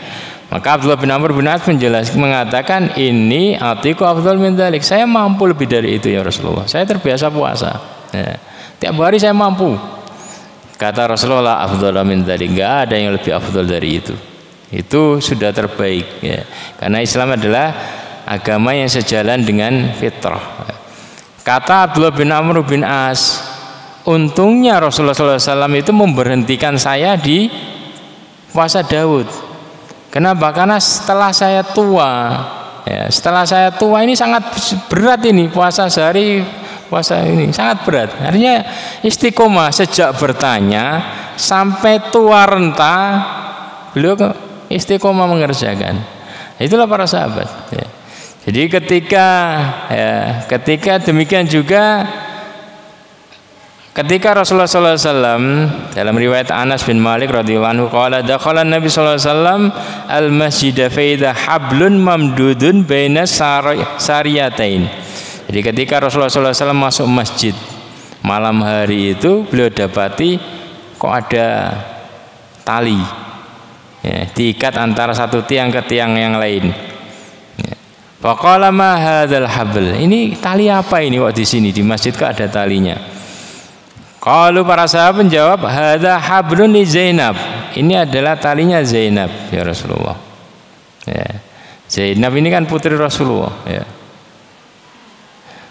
Maka Abdullah bin Amr bin As menjelaskan, mengatakan, ini atiku afdal min dzalik, saya mampu lebih dari itu ya Rasulullah, saya terbiasa puasa, ya. Tiap hari saya mampu. Kata Rasulullah, afdal min dzalik, enggak ada yang lebih afdal dari itu sudah terbaik, ya. Karena Islam adalah agama yang sejalan dengan fitrah. Kata Abdullah bin Amr bin As, untungnya Rasulullah SAW itu memberhentikan saya di puasa Daud. Kenapa? Karena setelah saya tua, ya, setelah saya tua ini sangat berat ini puasa sehari, puasa ini sangat berat. Artinya istiqomah sejak bertanya sampai tua renta, beliau istiqomah mengerjakan. Itulah para sahabat. Ya. Jadi ketika demikian juga. Ketika Rasulullah SAW dalam riwayat Anas bin Malik radhiyallahu anhu qala dakhala Nabi sallallahu alaihi wasallam al-masjid fa idza hablun mamdudun baina sariyatain. Jadi ketika Rasulullah SAW masuk masjid malam hari itu, beliau dapati kok ada tali, ya, diikat antara satu tiang ke tiang yang lain. Fa qala ma hadzal habl, ini tali apa ini kok di sini di masjid kok ada talinya? Kalau para sahabat menjawab, hadza hablun li Zainab. Ini adalah talinya Zainab ya Rasulullah. Ya. Zainab ini kan putri Rasulullah. Ya.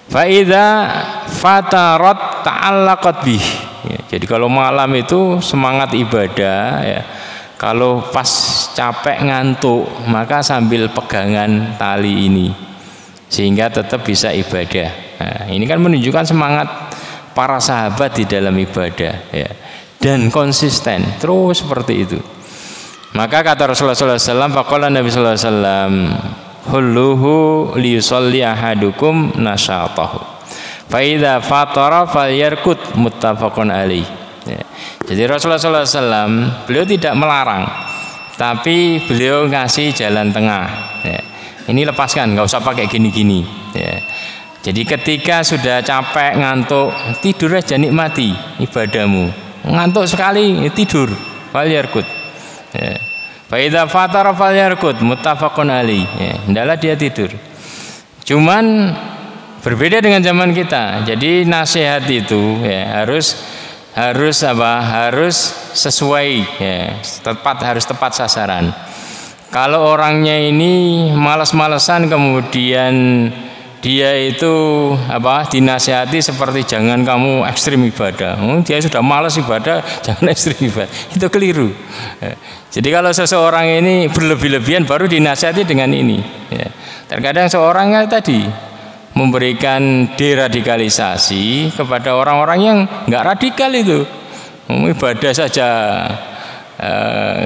Fa idza fatarat ta'allaqat bih. Ya. Jadi kalau malam itu semangat ibadah. Ya. Kalau pas capek ngantuk, maka sambil pegangan tali ini, sehingga tetap bisa ibadah. Nah, ini kan menunjukkan semangat para sahabat di dalam ibadah, ya, dan konsisten terus seperti itu. Maka kata Rasulullah SAW, faqala Nabi sallallahu alaihi wasallam, hulluhu liyusalli ahadukum nasyatahu fa idza fatara falyarkut, muttafaqun alaih. Ya. Jadi Rasulullah SAW beliau tidak melarang, tapi beliau ngasih jalan tengah. Ya. Ini lepaskan, nggak usah pakai gini-gini. Ya. Jadi ketika sudah capek, ngantuk, tidur aja, nikmati ibadahmu. Ngantuk sekali, tidur, falyarkut. Ya. Fa idza fatara falyarkut, muttafaqun alaih. Ya, hendaklah dia tidur. Cuman berbeda dengan zaman kita. Jadi nasihat itu ya harus sesuai, ya, harus tepat sasaran. Kalau orangnya ini malas-malesan kemudian dia itu dinasihati seperti jangan kamu ekstrim ibadah. Dia sudah malas ibadah, jangan ekstrim ibadah. Itu keliru. Jadi kalau seseorang ini berlebih-lebihan baru dinasihati dengan ini. Terkadang seorangnya tadi memberikan deradikalisasi kepada orang-orang yang nggak radikal itu. Ibadah saja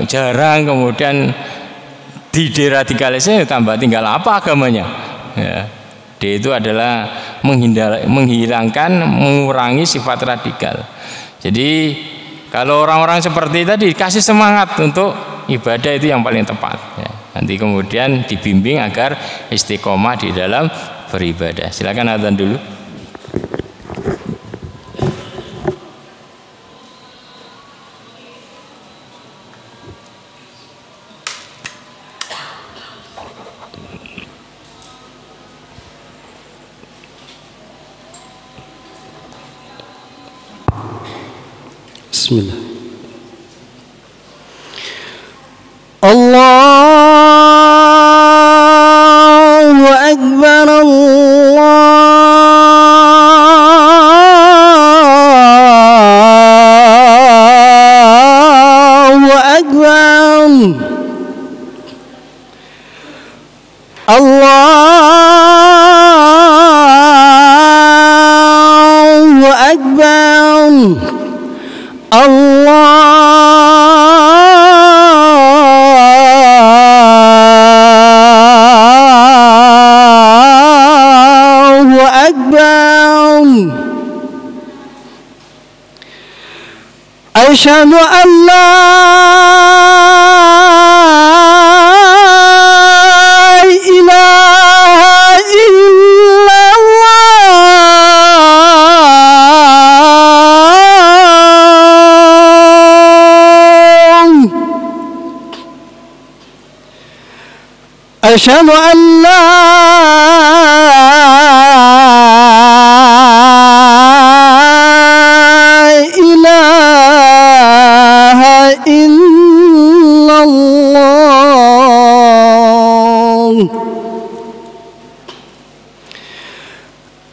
jarang, kemudian dideradikalisasi tambah tinggal apa agamanya. D itu adalah menghilangkan, mengurangi sifat radikal. Jadi kalau orang-orang seperti tadi kasih semangat untuk ibadah itu yang paling tepat. Nanti kemudian dibimbing agar istiqomah di dalam beribadah. Silakan adzan dulu. Bismillah. Allahu Akbar, Allahu Akbar, Allahu Akbar, Allahu Akbar. Asyhadu an la ilaha illallah. Asyhadu an la ilaha illallah.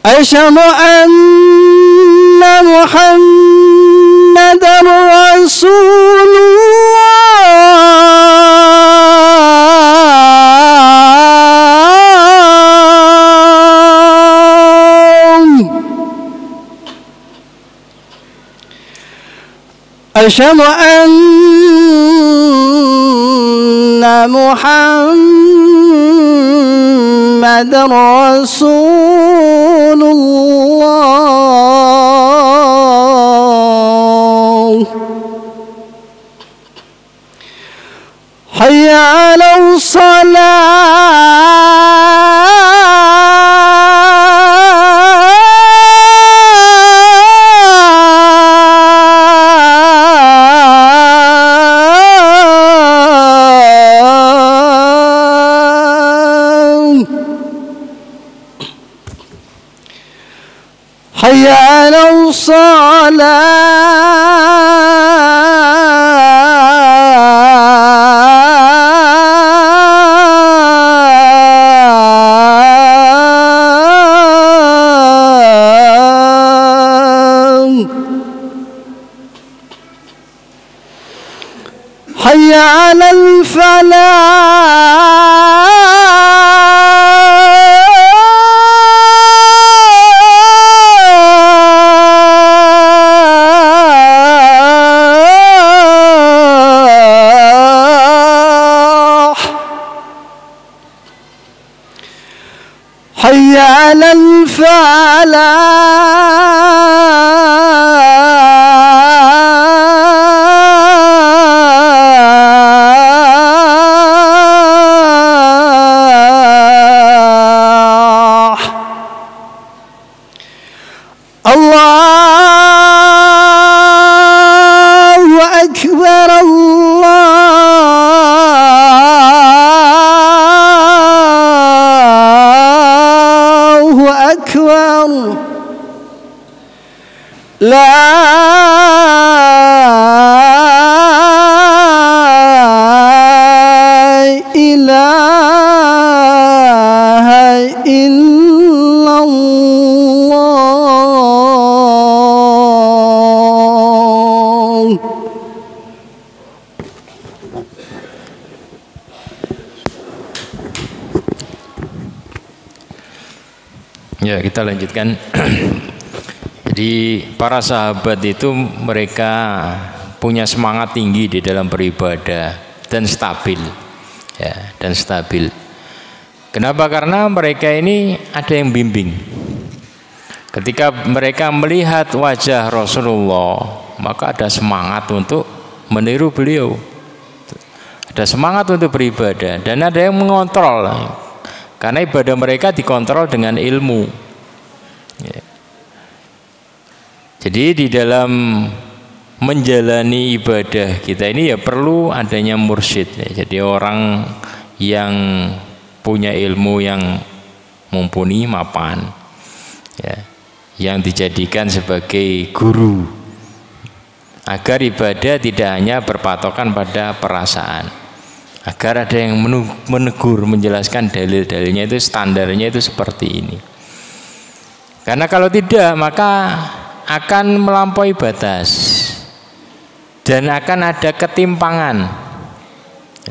Asyhadu anna Muhammadar Rasulullah. Asyhadu anna Muhammadar Rasulullah. Hayya 'alas salah. Hayya 'alas salah. Hayya 'alal falah. Hayya 'alal falah. Allahu Akbar, Allahu Akbar. La ilaha illallah. Ya, kita lanjutkan. Jadi para sahabat itu mereka punya semangat tinggi di dalam beribadah dan stabil. Ya, dan stabil. Kenapa? Karena mereka ini ada yang bimbing. Ketika mereka melihat wajah Rasulullah, maka ada semangat untuk meniru beliau. Ada semangat untuk beribadah dan ada yang mengontrol. Karena ibadah mereka dikontrol dengan ilmu. Ya. Jadi di dalam menjalani ibadah kita ini ya perlu adanya mursyid. Ya. Jadi orang yang punya ilmu yang mumpuni, mapan, ya, yang dijadikan sebagai guru, agar ibadah tidak hanya berpatokan pada perasaan, agar ada yang menegur, menjelaskan dalil-dalilnya itu, standarnya itu seperti ini. Karena kalau tidak maka akan melampaui batas dan akan ada ketimpangan.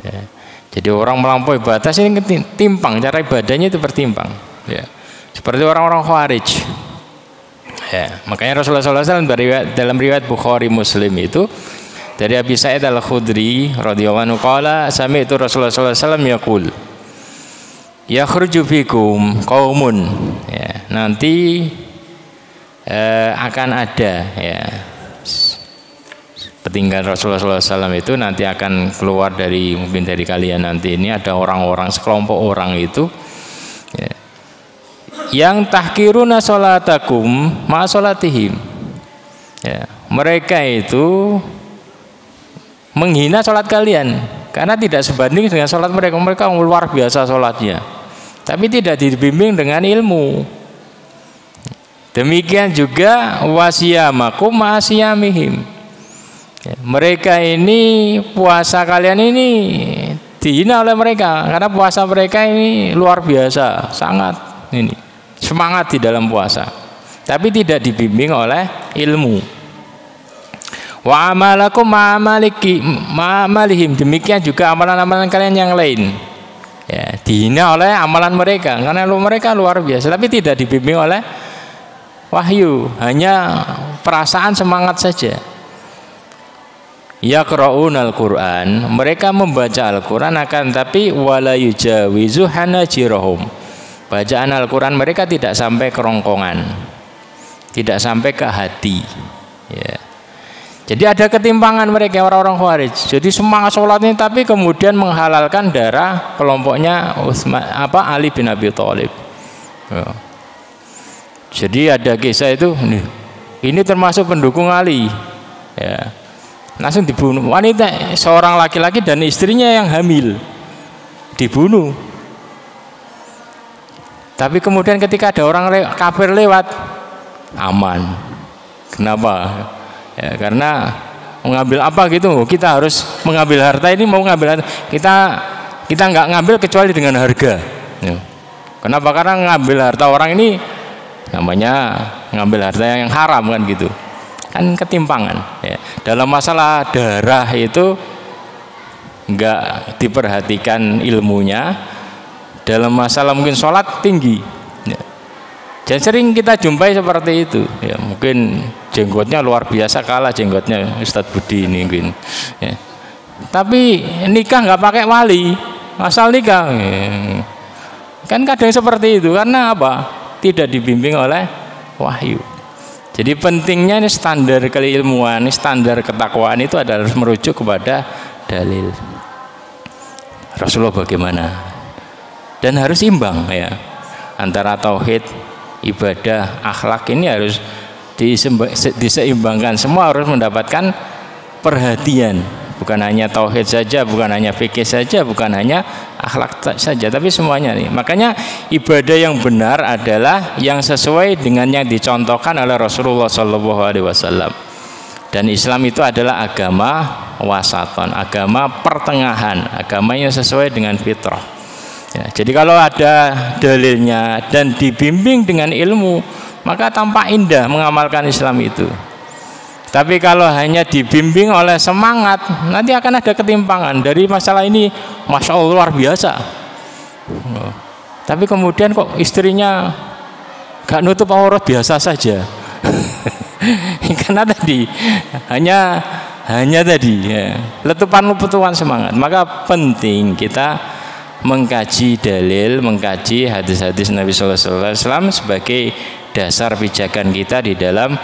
Ya. Jadi orang melampaui batas ini timpang, cara ibadahnya itu bertimpang. Ya. Seperti orang-orang Khawarij. Ya. Makanya Rasulullah SAW dalam riwayat Bukhari Muslim itu dari Abi Sa'id Al-Khudri radhiyallahu anhu qala sami'tu Rasulullah SAW yaqul yakhruju fikum qaumun, ya, nanti akan ada, ya, petinggal Rasulullah SAW itu nanti akan keluar dari, mungkin dari kalian nanti ini ada orang-orang, sekelompok orang itu, ya, yang tahkiruna sholatakum ma sholatihim, ya, mereka itu menghina sholat kalian karena tidak sebanding dengan sholat mereka. Mereka luar biasa sholatnya, tapi tidak dibimbing dengan ilmu. Demikian juga wasiyamakum ma'asiyamihim. Ya, mereka ini, puasa kalian ini dihina oleh mereka karena puasa mereka ini luar biasa, sangat ini semangat di dalam puasa, tapi tidak dibimbing oleh ilmu. Wa amalakum ma'amalihim, demikian juga amalan-amalan kalian yang lain, ya, dihina oleh amalan mereka karena mereka luar biasa, tapi tidak dibimbing oleh wahyu, hanya perasaan semangat saja. Yaqra'un al-Qur'an, mereka membaca Al-Qur'an akan tapi wala yujawizu hanajirahum, bacaan Al-Qur'an mereka tidak sampai kerongkongan, tidak sampai ke hati, ya. Jadi ada ketimpangan mereka orang-orang Khawarij. Jadi semangat sholatnya tapi kemudian menghalalkan darah kelompoknya Ali bin Abi Thalib, ya. Jadi ada kisah itu, ini termasuk pendukung Ali, ya, langsung dibunuh. Wanita, seorang laki-laki dan istrinya yang hamil dibunuh. Tapi kemudian ketika ada orang kafir lewat, aman. Kenapa? Ya, karena mengambil apa gitu, kita harus mengambil harta ini, mau ngambil harta, kita nggak ngambil kecuali dengan harga. Ya. Kenapa? Karena ngambil harta orang ini namanya ngambil harta yang haram kan gitu, kan ketimpangan, ya. Dalam masalah darah itu nggak diperhatikan ilmunya, dalam masalah mungkin sholat tinggi, ya. Dan sering kita jumpai seperti itu, ya. Mungkin jenggotnya luar biasa kalah jenggotnya Ustadz Budi ini mungkin, ya. Tapi nikah nggak pakai wali, asal nikah, ya. Kan kadang seperti itu karena apa? Tidak dibimbing oleh wahyu. Jadi pentingnya ini standar keilmuan, ini standar ketakwaan itu adalah harus merujuk kepada dalil. Rasulullah bagaimana? Dan harus imbang, ya, antara tauhid, ibadah, akhlak ini harus diseimbangkan. Semua harus mendapatkan perhatian. Bukan hanya tauhid saja, bukan hanya fikih saja, bukan hanya akhlak saja, tapi semuanya nih. Makanya ibadah yang benar adalah yang sesuai dengan yang dicontohkan oleh Rasulullah SAW. Dan Islam itu adalah agama wasaton, agama pertengahan, agama yang sesuai dengan fitrah. Ya, jadi kalau ada dalilnya dan dibimbing dengan ilmu, maka tampak indah mengamalkan Islam itu. Tapi kalau hanya dibimbing oleh semangat, nanti akan ada ketimpangan. Dari masalah ini, Masya Allah luar biasa. Tapi kemudian kok istrinya gak nutup aurat biasa saja. Karena tadi hanya tadi ya, letupan semangat. Maka penting kita mengkaji dalil, mengkaji hadis-hadis Nabi Sallallahu Alaihi Wasallam sebagai dasar pijakan kita di dalam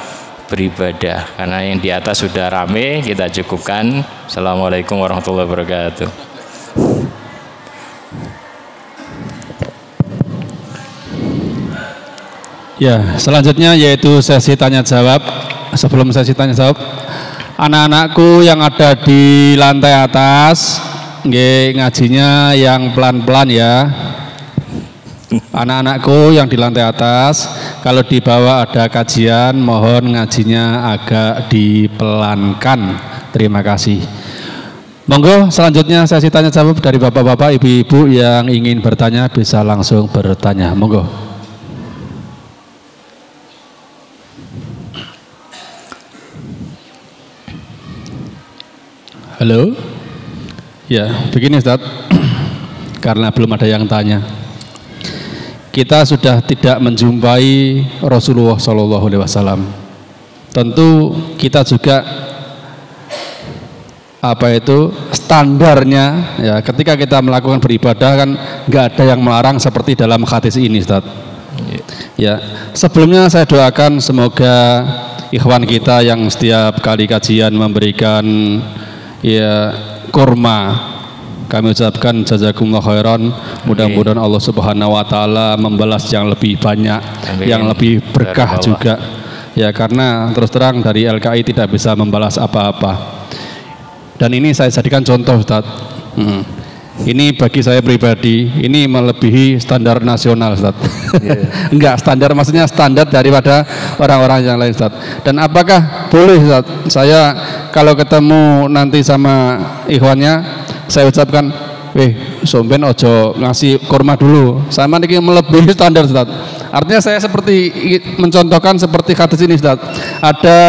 beribadah. Karena yang di atas sudah rame, kita cukupkan. Assalamualaikum warahmatullahi wabarakatuh. Ya, selanjutnya yaitu sesi tanya jawab. Sebelum sesi tanya jawab, anak-anakku yang ada di lantai atas, ngajinya yang pelan-pelan ya. Anak-anakku yang di lantai atas, kalau di bawah ada kajian, mohon ngajinya agak dipelankan. Terima kasih. Monggo selanjutnya sesi tanya jawab dari bapak-bapak, ibu-ibu yang ingin bertanya bisa langsung bertanya. Monggo. Halo. Ya, begini Ustaz. Karena belum ada yang tanya. Kita sudah tidak menjumpai Rasulullah Shallallahu Alaihi Wasallam. Tentu kita juga standarnya ya, ketika kita melakukan beribadah kan nggak ada yang melarang seperti dalam hadis ini, Ustaz. Ya, sebelumnya saya doakan semoga ikhwan kita yang setiap kali kajian memberikan ya kurma, kami ucapkan jazakumullah khairan. Mudah-mudahan Allah Subhanahu wa taala membalas yang lebih banyak, yang lebih berkah juga. Ya, karena terus terang dari LKI tidak bisa membalas apa-apa. Dan ini saya jadikan contoh, Ustaz. Ini bagi saya pribadi, ini melebihi standar nasional, Ustaz. Enggak, standar maksudnya standar daripada orang-orang yang lain, Ustaz. Dan apakah boleh, Ustaz, saya kalau ketemu nanti sama ikhwannya, saya ucapkan, somben ojo ngasih kurma dulu, sama niki melebihi standar, Ustaz. Artinya saya seperti mencontohkan seperti hadis ini, Ustaz. Ada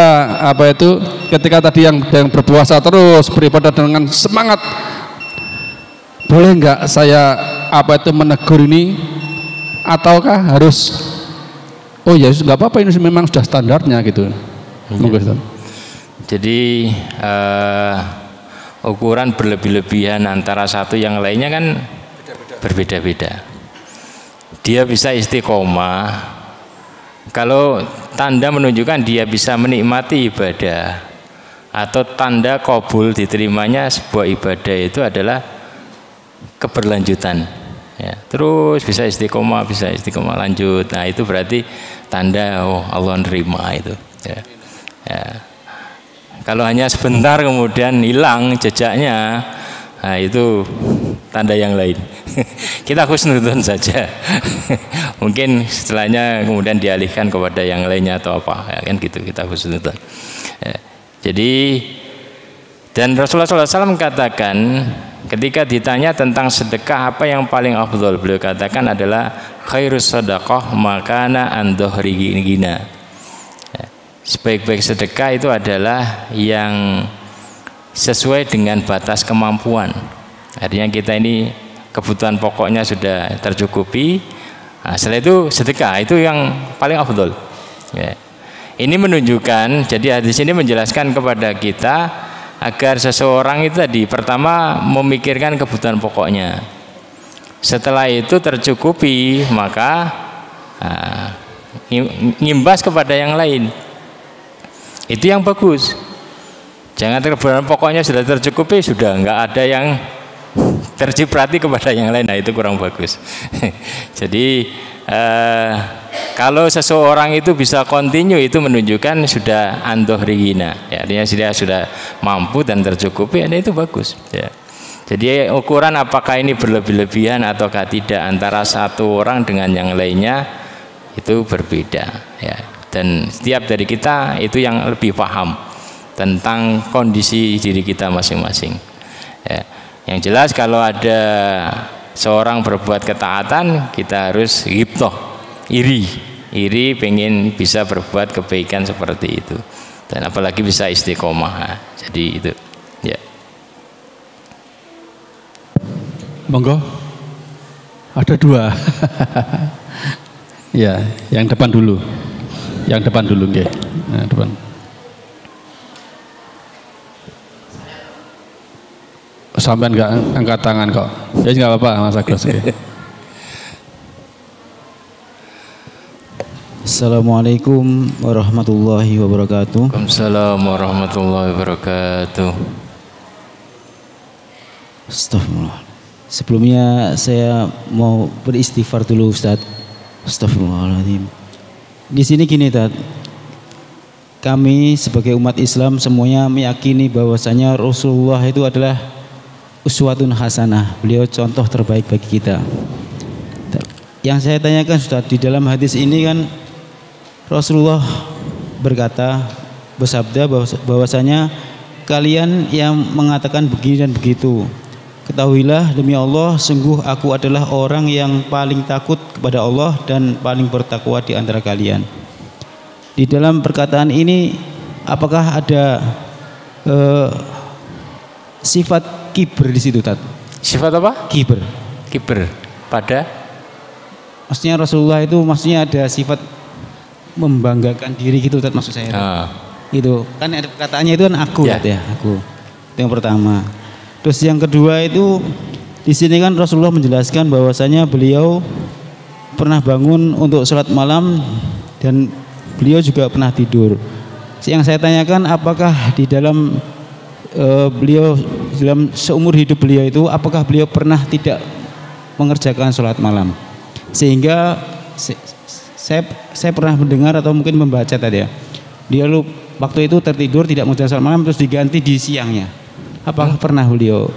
ketika tadi yang berpuasa terus beribadah dengan semangat, boleh nggak saya menegur ini, ataukah harus oh ya nggak apa-apa, ini memang sudah standarnya gitu. Monggo, Ustaz. Jadi ukuran berlebih-lebihan antara satu yang lainnya kan berbeda-beda. Dia bisa istiqomah kalau tanda menunjukkan dia bisa menikmati ibadah, atau tanda qabul diterimanya sebuah ibadah itu adalah keberlanjutan ya, terus bisa istiqomah lanjut. Nah, itu berarti tanda Allah nerima itu ya. Kalau hanya sebentar kemudian hilang jejaknya, nah itu tanda yang lain. Kita husnudzon saja. Mungkin setelahnya kemudian dialihkan kepada yang lainnya atau apa, ya kan gitu, kita husnudzon. Ya. Jadi dan Rasulullah SAW katakan ketika ditanya tentang sedekah apa yang paling afdol, beliau katakan adalah khairus sadaqah makana an dhuhri ghina. Sebaik-baik sedekah itu adalah yang sesuai dengan batas kemampuan. Artinya kita ini kebutuhan pokoknya sudah tercukupi. Nah, setelah itu sedekah itu yang paling afdol. Ya. Ini menunjukkan, jadi hadis ini menjelaskan kepada kita agar seseorang itu tadi pertama memikirkan kebutuhan pokoknya. Setelah itu tercukupi, maka ngimbas kepada yang lain. Itu yang bagus. Jangan kebutuhan pokoknya sudah tercukupi, sudah nggak ada yang terciprati kepada yang lain. Nah, itu kurang bagus. Jadi kalau seseorang itu bisa kontinu, itu menunjukkan sudah andohrina, ya, artinya dia sudah mampu dan tercukupi, ya, itu bagus ya. Jadi ukuran apakah ini berlebih-lebihan ataukah tidak antara satu orang dengan yang lainnya itu berbeda ya. Dan setiap dari kita itu yang lebih paham tentang kondisi diri kita masing-masing ya. Yang jelas kalau ada seorang berbuat ketaatan, kita harus ghibthah, iri pengen bisa berbuat kebaikan seperti itu, dan apalagi bisa istiqomah. Jadi itu ya. Monggo, ada dua. Ya, yang depan dulu. Yang depan dulu nggih. Nah, depan. Sampean enggak angkat tangan kok. Ya enggak apa-apa Mas Agus. Assalamualaikum warahmatullahi wabarakatuh. Waalaikumsalam warahmatullahi wabarakatuh. Astagfirullah. Sebelumnya saya mau beristighfar dulu Ustaz. Astagfirullahaladzim. Di sini gini Ustaz. Kami sebagai umat Islam semuanya meyakini bahwasanya Rasulullah itu adalah uswatun hasanah. Beliau contoh terbaik bagi kita. Yang saya tanyakan Ustaz, di dalam hadis ini kan Rasulullah bersabda bahwasanya kalian yang mengatakan begini dan begitu, ketahuilah demi Allah, sungguh aku adalah orang yang paling takut kepada Allah dan paling bertakwa di antara kalian. Di dalam perkataan ini apakah ada sifat kibr di situ, Tat? Sifat apa? Kibr. Kibr pada? Maksudnya Rasulullah itu maksudnya ada sifat membanggakan diri gitu, Tat, maksud saya. Itu kan ada perkataannya itu kan aku, ya. Ya, aku. Itu yang pertama. Terus yang kedua itu di sini kan Rasulullah menjelaskan bahwasanya beliau pernah bangun untuk sholat malam dan beliau juga pernah tidur. Yang saya tanyakan apakah di dalam beliau dalam seumur hidup beliau itu apakah beliau pernah tidak mengerjakan sholat malam, sehingga saya pernah mendengar atau mungkin membaca tadi ya, dia waktu itu tertidur tidak mengerjakan sholat malam terus diganti di siangnya. Apakah pernah beliau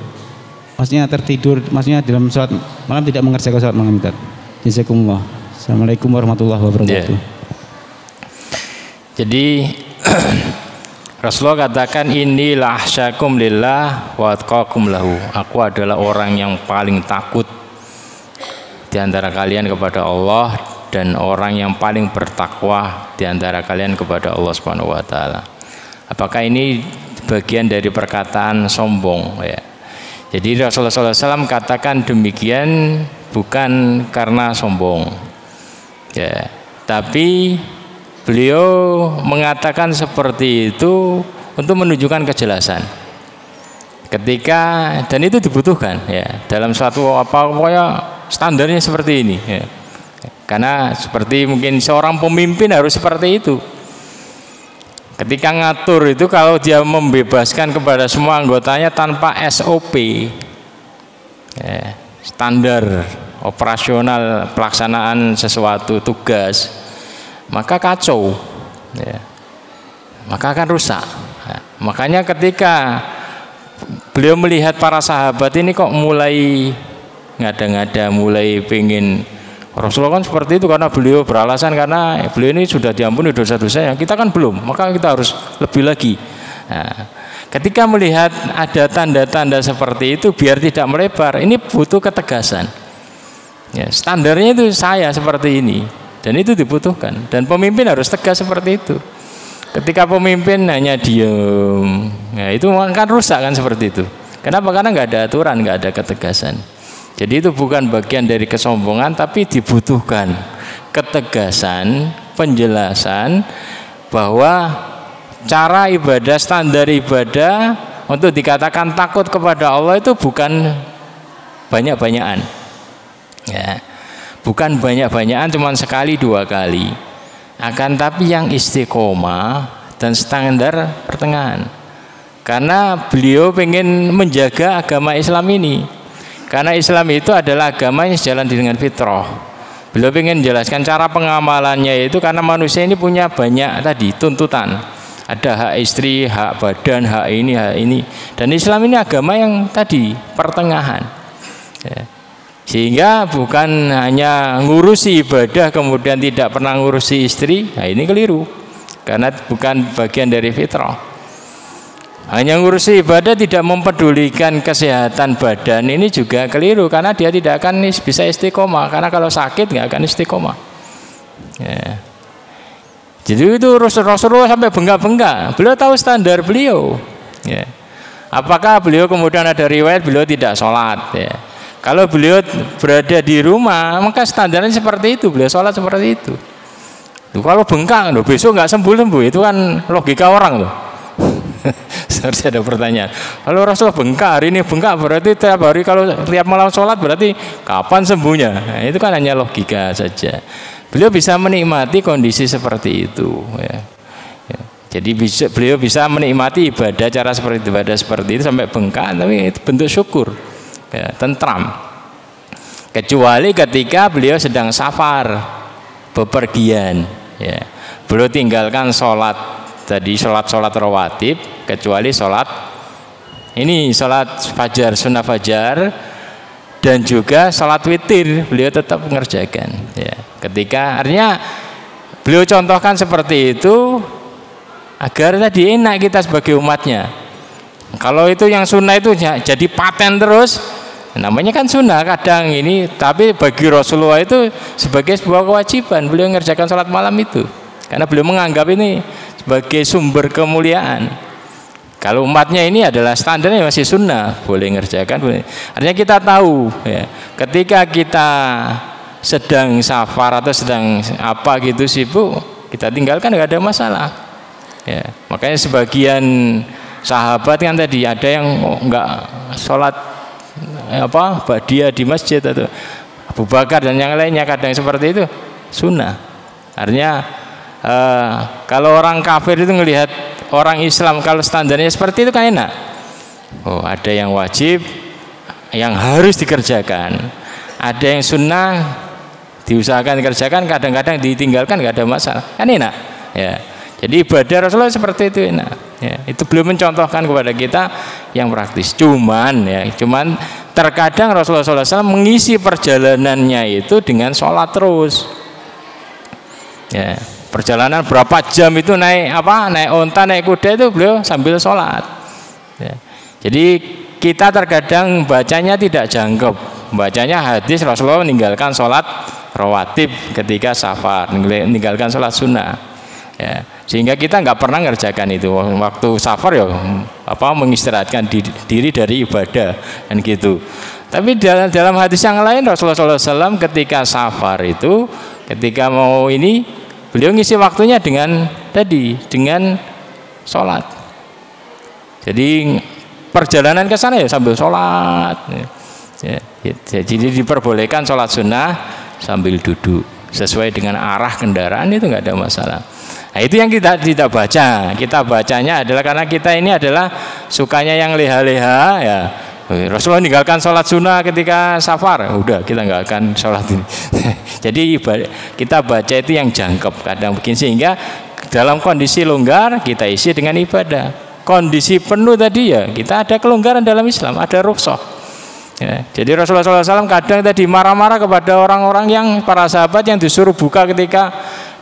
maksudnya tertidur, maksudnya dalam sholat malam tidak mengerjakan sholat malam? Jazakumullah. Assalamualaikum warahmatullahi wabarakatuh. Jadi Rasulullah katakan inilah ahsyakum lillah wa atqakum lahu. Aku adalah orang yang paling takut di antara kalian kepada Allah dan orang yang paling bertakwa di antara kalian kepada Allah Subhanahu wa taala. Apakah ini bagian dari perkataan sombong ya? Jadi Rasulullah SAW katakan demikian bukan karena sombong ya, tapi beliau mengatakan seperti itu untuk menunjukkan kejelasan ketika, dan itu dibutuhkan ya dalam suatu pokoknya standarnya seperti ini ya. Karena seperti mungkin seorang pemimpin harus seperti itu. Ketika ngatur itu kalau dia membebaskan kepada semua anggotanya tanpa SOP ya, standar operasional pelaksanaan sesuatu tugas, maka kacau ya, maka akan rusak ya. Makanya ketika beliau melihat para sahabat ini kok mulai ngada-ngada, mulai pengen, Rasulullah kan seperti itu karena beliau beralasan karena beliau ini sudah diampuni dosa-dosanya, kita kan belum, maka kita harus lebih lagi. Nah, ketika melihat ada tanda-tanda seperti itu biar tidak melebar, ini butuh ketegasan ya, standarnya itu saya seperti ini dan itu dibutuhkan, dan pemimpin harus tegas seperti itu. Ketika pemimpin hanya diem ya, itu akan rusak kan seperti itu. Kenapa? Karena nggak ada aturan, nggak ada ketegasan. Jadi itu bukan bagian dari kesombongan, tapi dibutuhkan ketegasan, penjelasan bahwa cara ibadah, standar ibadah untuk dikatakan takut kepada Allah itu bukan banyak-banyakan ya, bukan banyak-banyakan cuma sekali dua kali, akan tapi yang istiqomah dan standar pertengahan. Karena beliau pengen menjaga agama Islam ini. Karena Islam itu adalah agama yang sejalan dengan fitrah. Beliau ingin menjelaskan cara pengamalannya itu karena manusia ini punya banyak tadi tuntutan. Ada hak istri, hak badan, hak ini. Dan Islam ini agama yang tadi pertengahan. Ya. Sehingga bukan hanya ngurusi ibadah kemudian tidak pernah ngurusi istri. Nah, ini keliru. Karena bukan bagian dari fitrah. Hanya ngurusi ibadah tidak mempedulikan kesehatan badan, ini juga keliru karena dia tidak akan bisa istiqomah, karena kalau sakit nggak akan istiqomah ya. Jadi itu Rasulullah sampai bengkak-bengkak, beliau tahu standar beliau ya. Apakah beliau kemudian ada riwayat beliau tidak sholat ya. Kalau beliau berada di rumah, maka standarnya seperti itu, beliau sholat seperti itu. Kalau bengkak, besok nggak sembuh-sembuh, itu kan logika orang loh. Seharusnya ada pertanyaan. Kalau Rasulullah bengkak, hari ini bengkak, berarti tiap hari kalau tiap malam sholat berarti kapan sembuhnya? Nah, itu kan hanya logika saja. Beliau bisa menikmati kondisi seperti itu. Ya. Ya. Jadi beliau bisa menikmati ibadah cara seperti itu sampai bengkak, tapi itu bentuk syukur, ya, tentram. Kecuali ketika beliau sedang safar, bepergian, ya. Beliau tinggalkan sholat tadi, sholat rawatib, kecuali sholat fajar, sunnah fajar, dan juga sholat witir beliau tetap mengerjakan, ya. Ketika artinya beliau contohkan seperti itu agar tadi enak kita sebagai umatnya. Kalau itu yang sunnah itu jadi paten terus, namanya kan sunnah kadang ini, tapi bagi Rasulullah itu sebagai sebuah kewajiban beliau mengerjakan sholat malam itu, karena beliau menganggap ini sebagai sumber kemuliaan. Kalau umatnya ini adalah standarnya masih sunnah, boleh mengerjakan. Artinya kita tahu, ya, ketika kita sedang safar atau sedang apa gitu sibuk, kita tinggalkan nggak ada masalah. Ya, makanya sebagian sahabat kan tadi ada yang nggak sholat ba'diyah di masjid, atau Abu Bakar dan yang lainnya kadang seperti itu sunnah. Artinya kalau orang kafir itu melihat orang Islam kalau standarnya seperti itu kan enak. Oh, ada yang wajib yang harus dikerjakan, ada yang sunnah diusahakan dikerjakan, kadang-kadang ditinggalkan nggak ada masalah, kan enak, ya. Jadi ibadah Rasulullah seperti itu enak, ya. Itu beliau mencontohkan kepada kita yang praktis. Cuman terkadang Rasulullah SAW mengisi perjalanannya itu dengan sholat terus, ya. Perjalanan berapa jam itu naik onta, naik kuda itu beliau sambil sholat, ya. Jadi kita terkadang bacanya tidak jangkep, bacanya hadis Rasulullah meninggalkan sholat rawatib ketika safar, meninggalkan sholat sunnah, ya. Sehingga kita nggak pernah ngerjakan itu waktu safar, ya mengistirahatkan diri dari ibadah dan gitu. Tapi dalam hadis yang lain Rasulullah SAW ketika safar itu, ketika mau ini, beliau ngisi waktunya dengan sholat. Jadi perjalanan ke sana ya sambil sholat, ya. Jadi diperbolehkan sholat sunnah sambil duduk sesuai dengan arah kendaraan, itu nggak ada masalah. Nah, itu yang kita tidak baca. Kita bacanya adalah karena kita ini adalah sukanya yang leha-leha, ya. Rasulullah meninggalkan sholat sunnah ketika safar, udah kita nggak akan sholat ini. Jadi kita baca itu yang jangkep kadang begini, sehingga dalam kondisi longgar kita isi dengan ibadah. Kondisi penuh tadi, ya kita ada kelonggaran dalam Islam, ada rukhsah, ya. Jadi Rasulullah SAW kadang tadi marah-marah kepada orang-orang yang para sahabat yang disuruh buka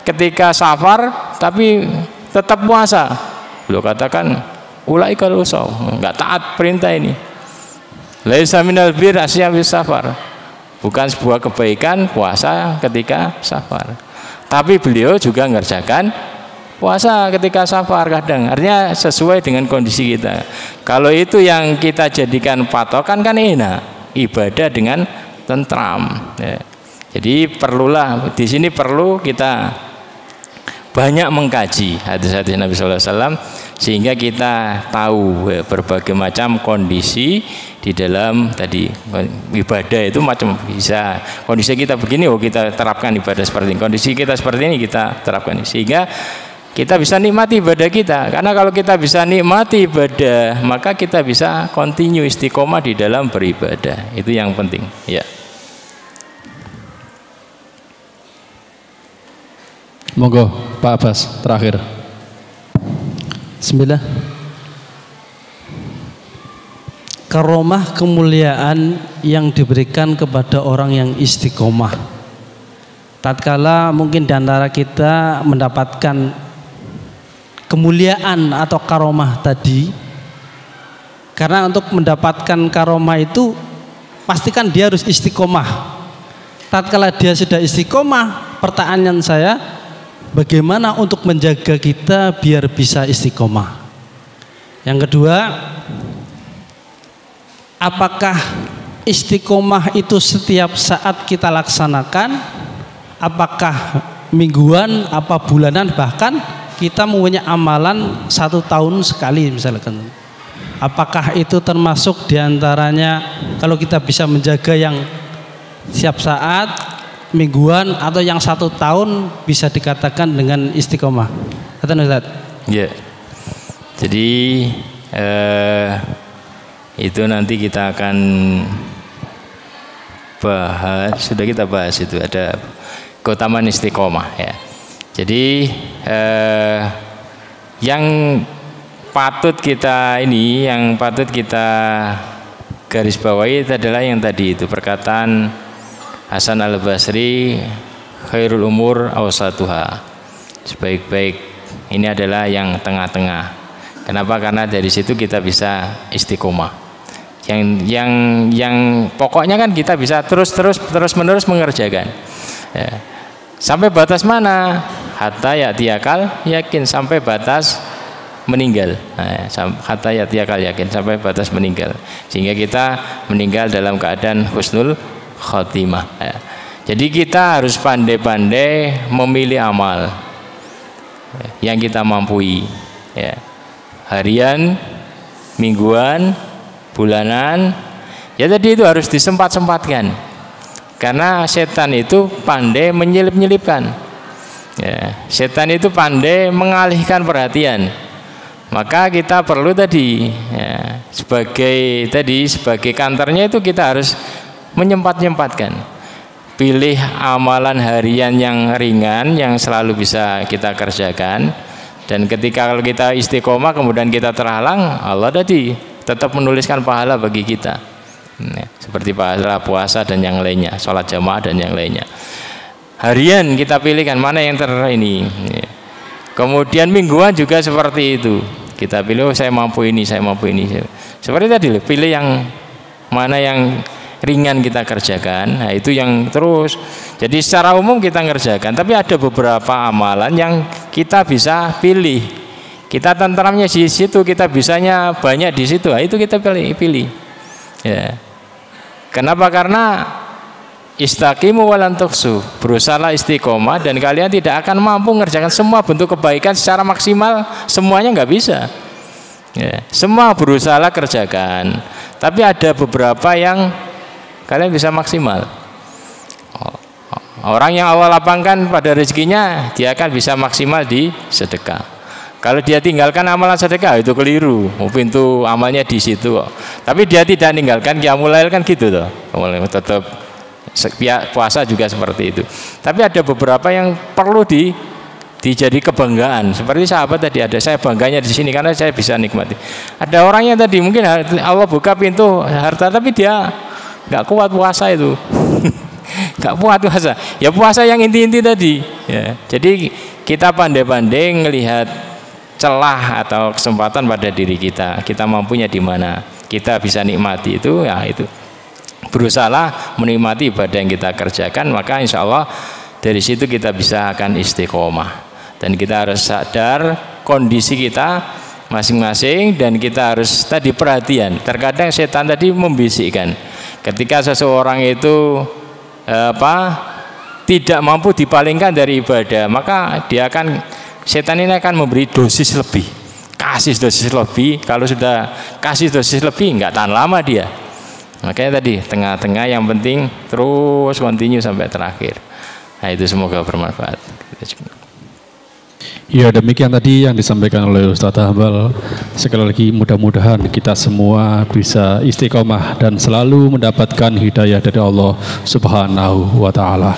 ketika safar tapi tetap puasa. Beliau katakan ulaika rukhsah, nggak taat perintah ini. Laisa minal bir asyam bis safar, bukan sebuah kebaikan puasa ketika safar. Tapi beliau juga ngerjakan puasa ketika safar kadang, artinya sesuai dengan kondisi kita. Kalau itu yang kita jadikan patokan kan enak, ibadah dengan tentram, ya. Jadi perlulah di sini perlu kita banyak mengkaji hadis-hadis Nabi SAW sehingga kita tahu, ya, berbagai macam kondisi di dalam tadi ibadah itu macam bisa kondisi kita begini, kita terapkan ibadah seperti ini, kondisi kita seperti ini kita terapkan, sehingga kita bisa nikmati ibadah kita. Karena kalau kita bisa nikmati ibadah, maka kita bisa continue istiqomah di dalam beribadah. Itu yang penting, ya. Monggo Pak Abbas terakhir. Bismillah. Karomah kemuliaan yang diberikan kepada orang yang istiqomah. Tatkala mungkin di antara kita mendapatkan kemuliaan atau karomah tadi, karena untuk mendapatkan karomah itu pastikan dia harus istiqomah. Tatkala dia sudah istiqomah, pertanyaan saya, bagaimana untuk menjaga kita biar bisa istiqomah? Yang kedua, apakah istiqomah itu setiap saat kita laksanakan, apakah mingguan, apa bulanan, bahkan kita mempunyai amalan 1 tahun sekali misalkan. Apakah itu termasuk diantaranya kalau kita bisa menjaga yang setiap saat, mingguan, atau yang 1 tahun bisa dikatakan dengan istiqomah? Kata Ustaz. Ya. Jadi itu nanti kita akan bahas, sudah kita bahas itu ada keutamaan istiqomah ya. Jadi yang patut kita garis bawahi itu adalah yang tadi itu perkataan Hasan Al-Basri, khairul umur awsatuha, sebaik-baik ini adalah yang tengah-tengah. Kenapa? Karena dari situ kita bisa istiqomah. Yang pokoknya kan kita bisa terus menerus mengerjakan ya. Sampai batas mana? Hatta ya'tiyakal yakin, sampai batas meninggal. Hatta ya'tiyakal yakin, sampai batas meninggal, sehingga kita meninggal dalam keadaan husnul khotimah ya. Jadi kita harus pandai-pandai memilih amal yang kita mampu ya. Harian, mingguan, bulanan, ya tadi itu harus disempat-sempatkan, karena setan itu pandai menyelip-nyelipkan ya. Setan itu pandai mengalihkan perhatian. Maka kita perlu tadi ya, sebagai kantornya itu kita harus menyempat-nyempatkan. Pilih amalan harian yang ringan yang selalu bisa kita kerjakan. Dan ketika kalau kita istiqomah kemudian kita terhalang, Allah tadi tetap menuliskan pahala bagi kita ya, seperti pahala puasa dan yang lainnya, sholat jamaah dan yang lainnya. Harian kita pilihkan mana yang ini ya. Kemudian mingguan juga seperti itu, kita pilih, oh saya mampu ini. Seperti tadi, pilih yang mana yang ringan kita kerjakan, nah itu yang terus. Jadi secara umum kita ngerjakan, tapi ada beberapa amalan yang kita bisa pilih. Kita tentramnya di situ, kita bisanya banyak di situ, nah itu kita pilih. Ya. Kenapa? Karena istaqimu walan tuhsu, berusaha istiqomah dan kalian tidak akan mampu mengerjakan semua bentuk kebaikan secara maksimal, semuanya nggak bisa ya. Semua berusaha kerjakan, tapi ada beberapa yang kalian bisa maksimal. Orang yang Allah lapangkan pada rezekinya, dia akan bisa maksimal di sedekah. Kalau dia tinggalkan amalan sedekah, itu keliru, pintu amalnya di situ. Tapi dia tidak tinggalkan qiyamul lail kan gitu toh, tetap puasa juga seperti itu. Tapi ada beberapa yang perlu dijadi kebanggaan. Seperti sahabat tadi, ada saya bangganya di sini karena saya bisa nikmati. Ada orang yang tadi mungkin Allah buka pintu harta, tapi dia nggak kuat puasa itu, nggak kuat puasa. Ya puasa yang inti-inti tadi. Ya. Jadi kita pandai-pandai melihat celah atau kesempatan pada diri kita. Kita mampunya di mana? Kita bisa nikmati itu, ya itu. Berusaha menikmati ibadah yang kita kerjakan, maka insya Allah dari situ kita bisa akan istiqomah. Dan kita harus sadar kondisi kita masing-masing, dan kita harus tadi perhatian. Terkadang setan tadi membisikkan, ketika seseorang itu tidak mampu dipalingkan dari ibadah, maka setan ini akan memberi dosis lebih, kasih dosis lebih. Kalau sudah kasih dosis lebih, nggak tahan lama dia. Makanya tadi tengah-tengah yang penting terus continue sampai terakhir. Nah itu semoga bermanfaat. Ya, demikian tadi yang disampaikan oleh Ustaz Hambal. Sekali lagi mudah-mudahan kita semua bisa istiqomah dan selalu mendapatkan hidayah dari Allah Subhanahu wa taala.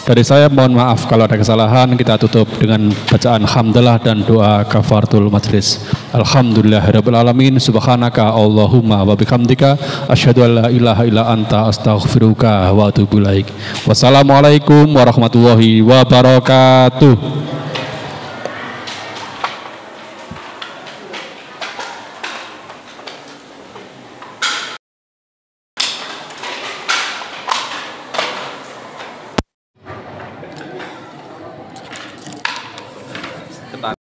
Dari saya mohon maaf kalau ada kesalahan. Kita tutup dengan bacaan hamdalah dan doa kafaratul majlis. Alhamdulillahirabbil alamin, subhanaka Allahumma wa bihamdika asyhadu an la ilaha illa anta astaghfiruka wa atubu ilaik. Wassalamualaikum warahmatullahi wabarakatuh.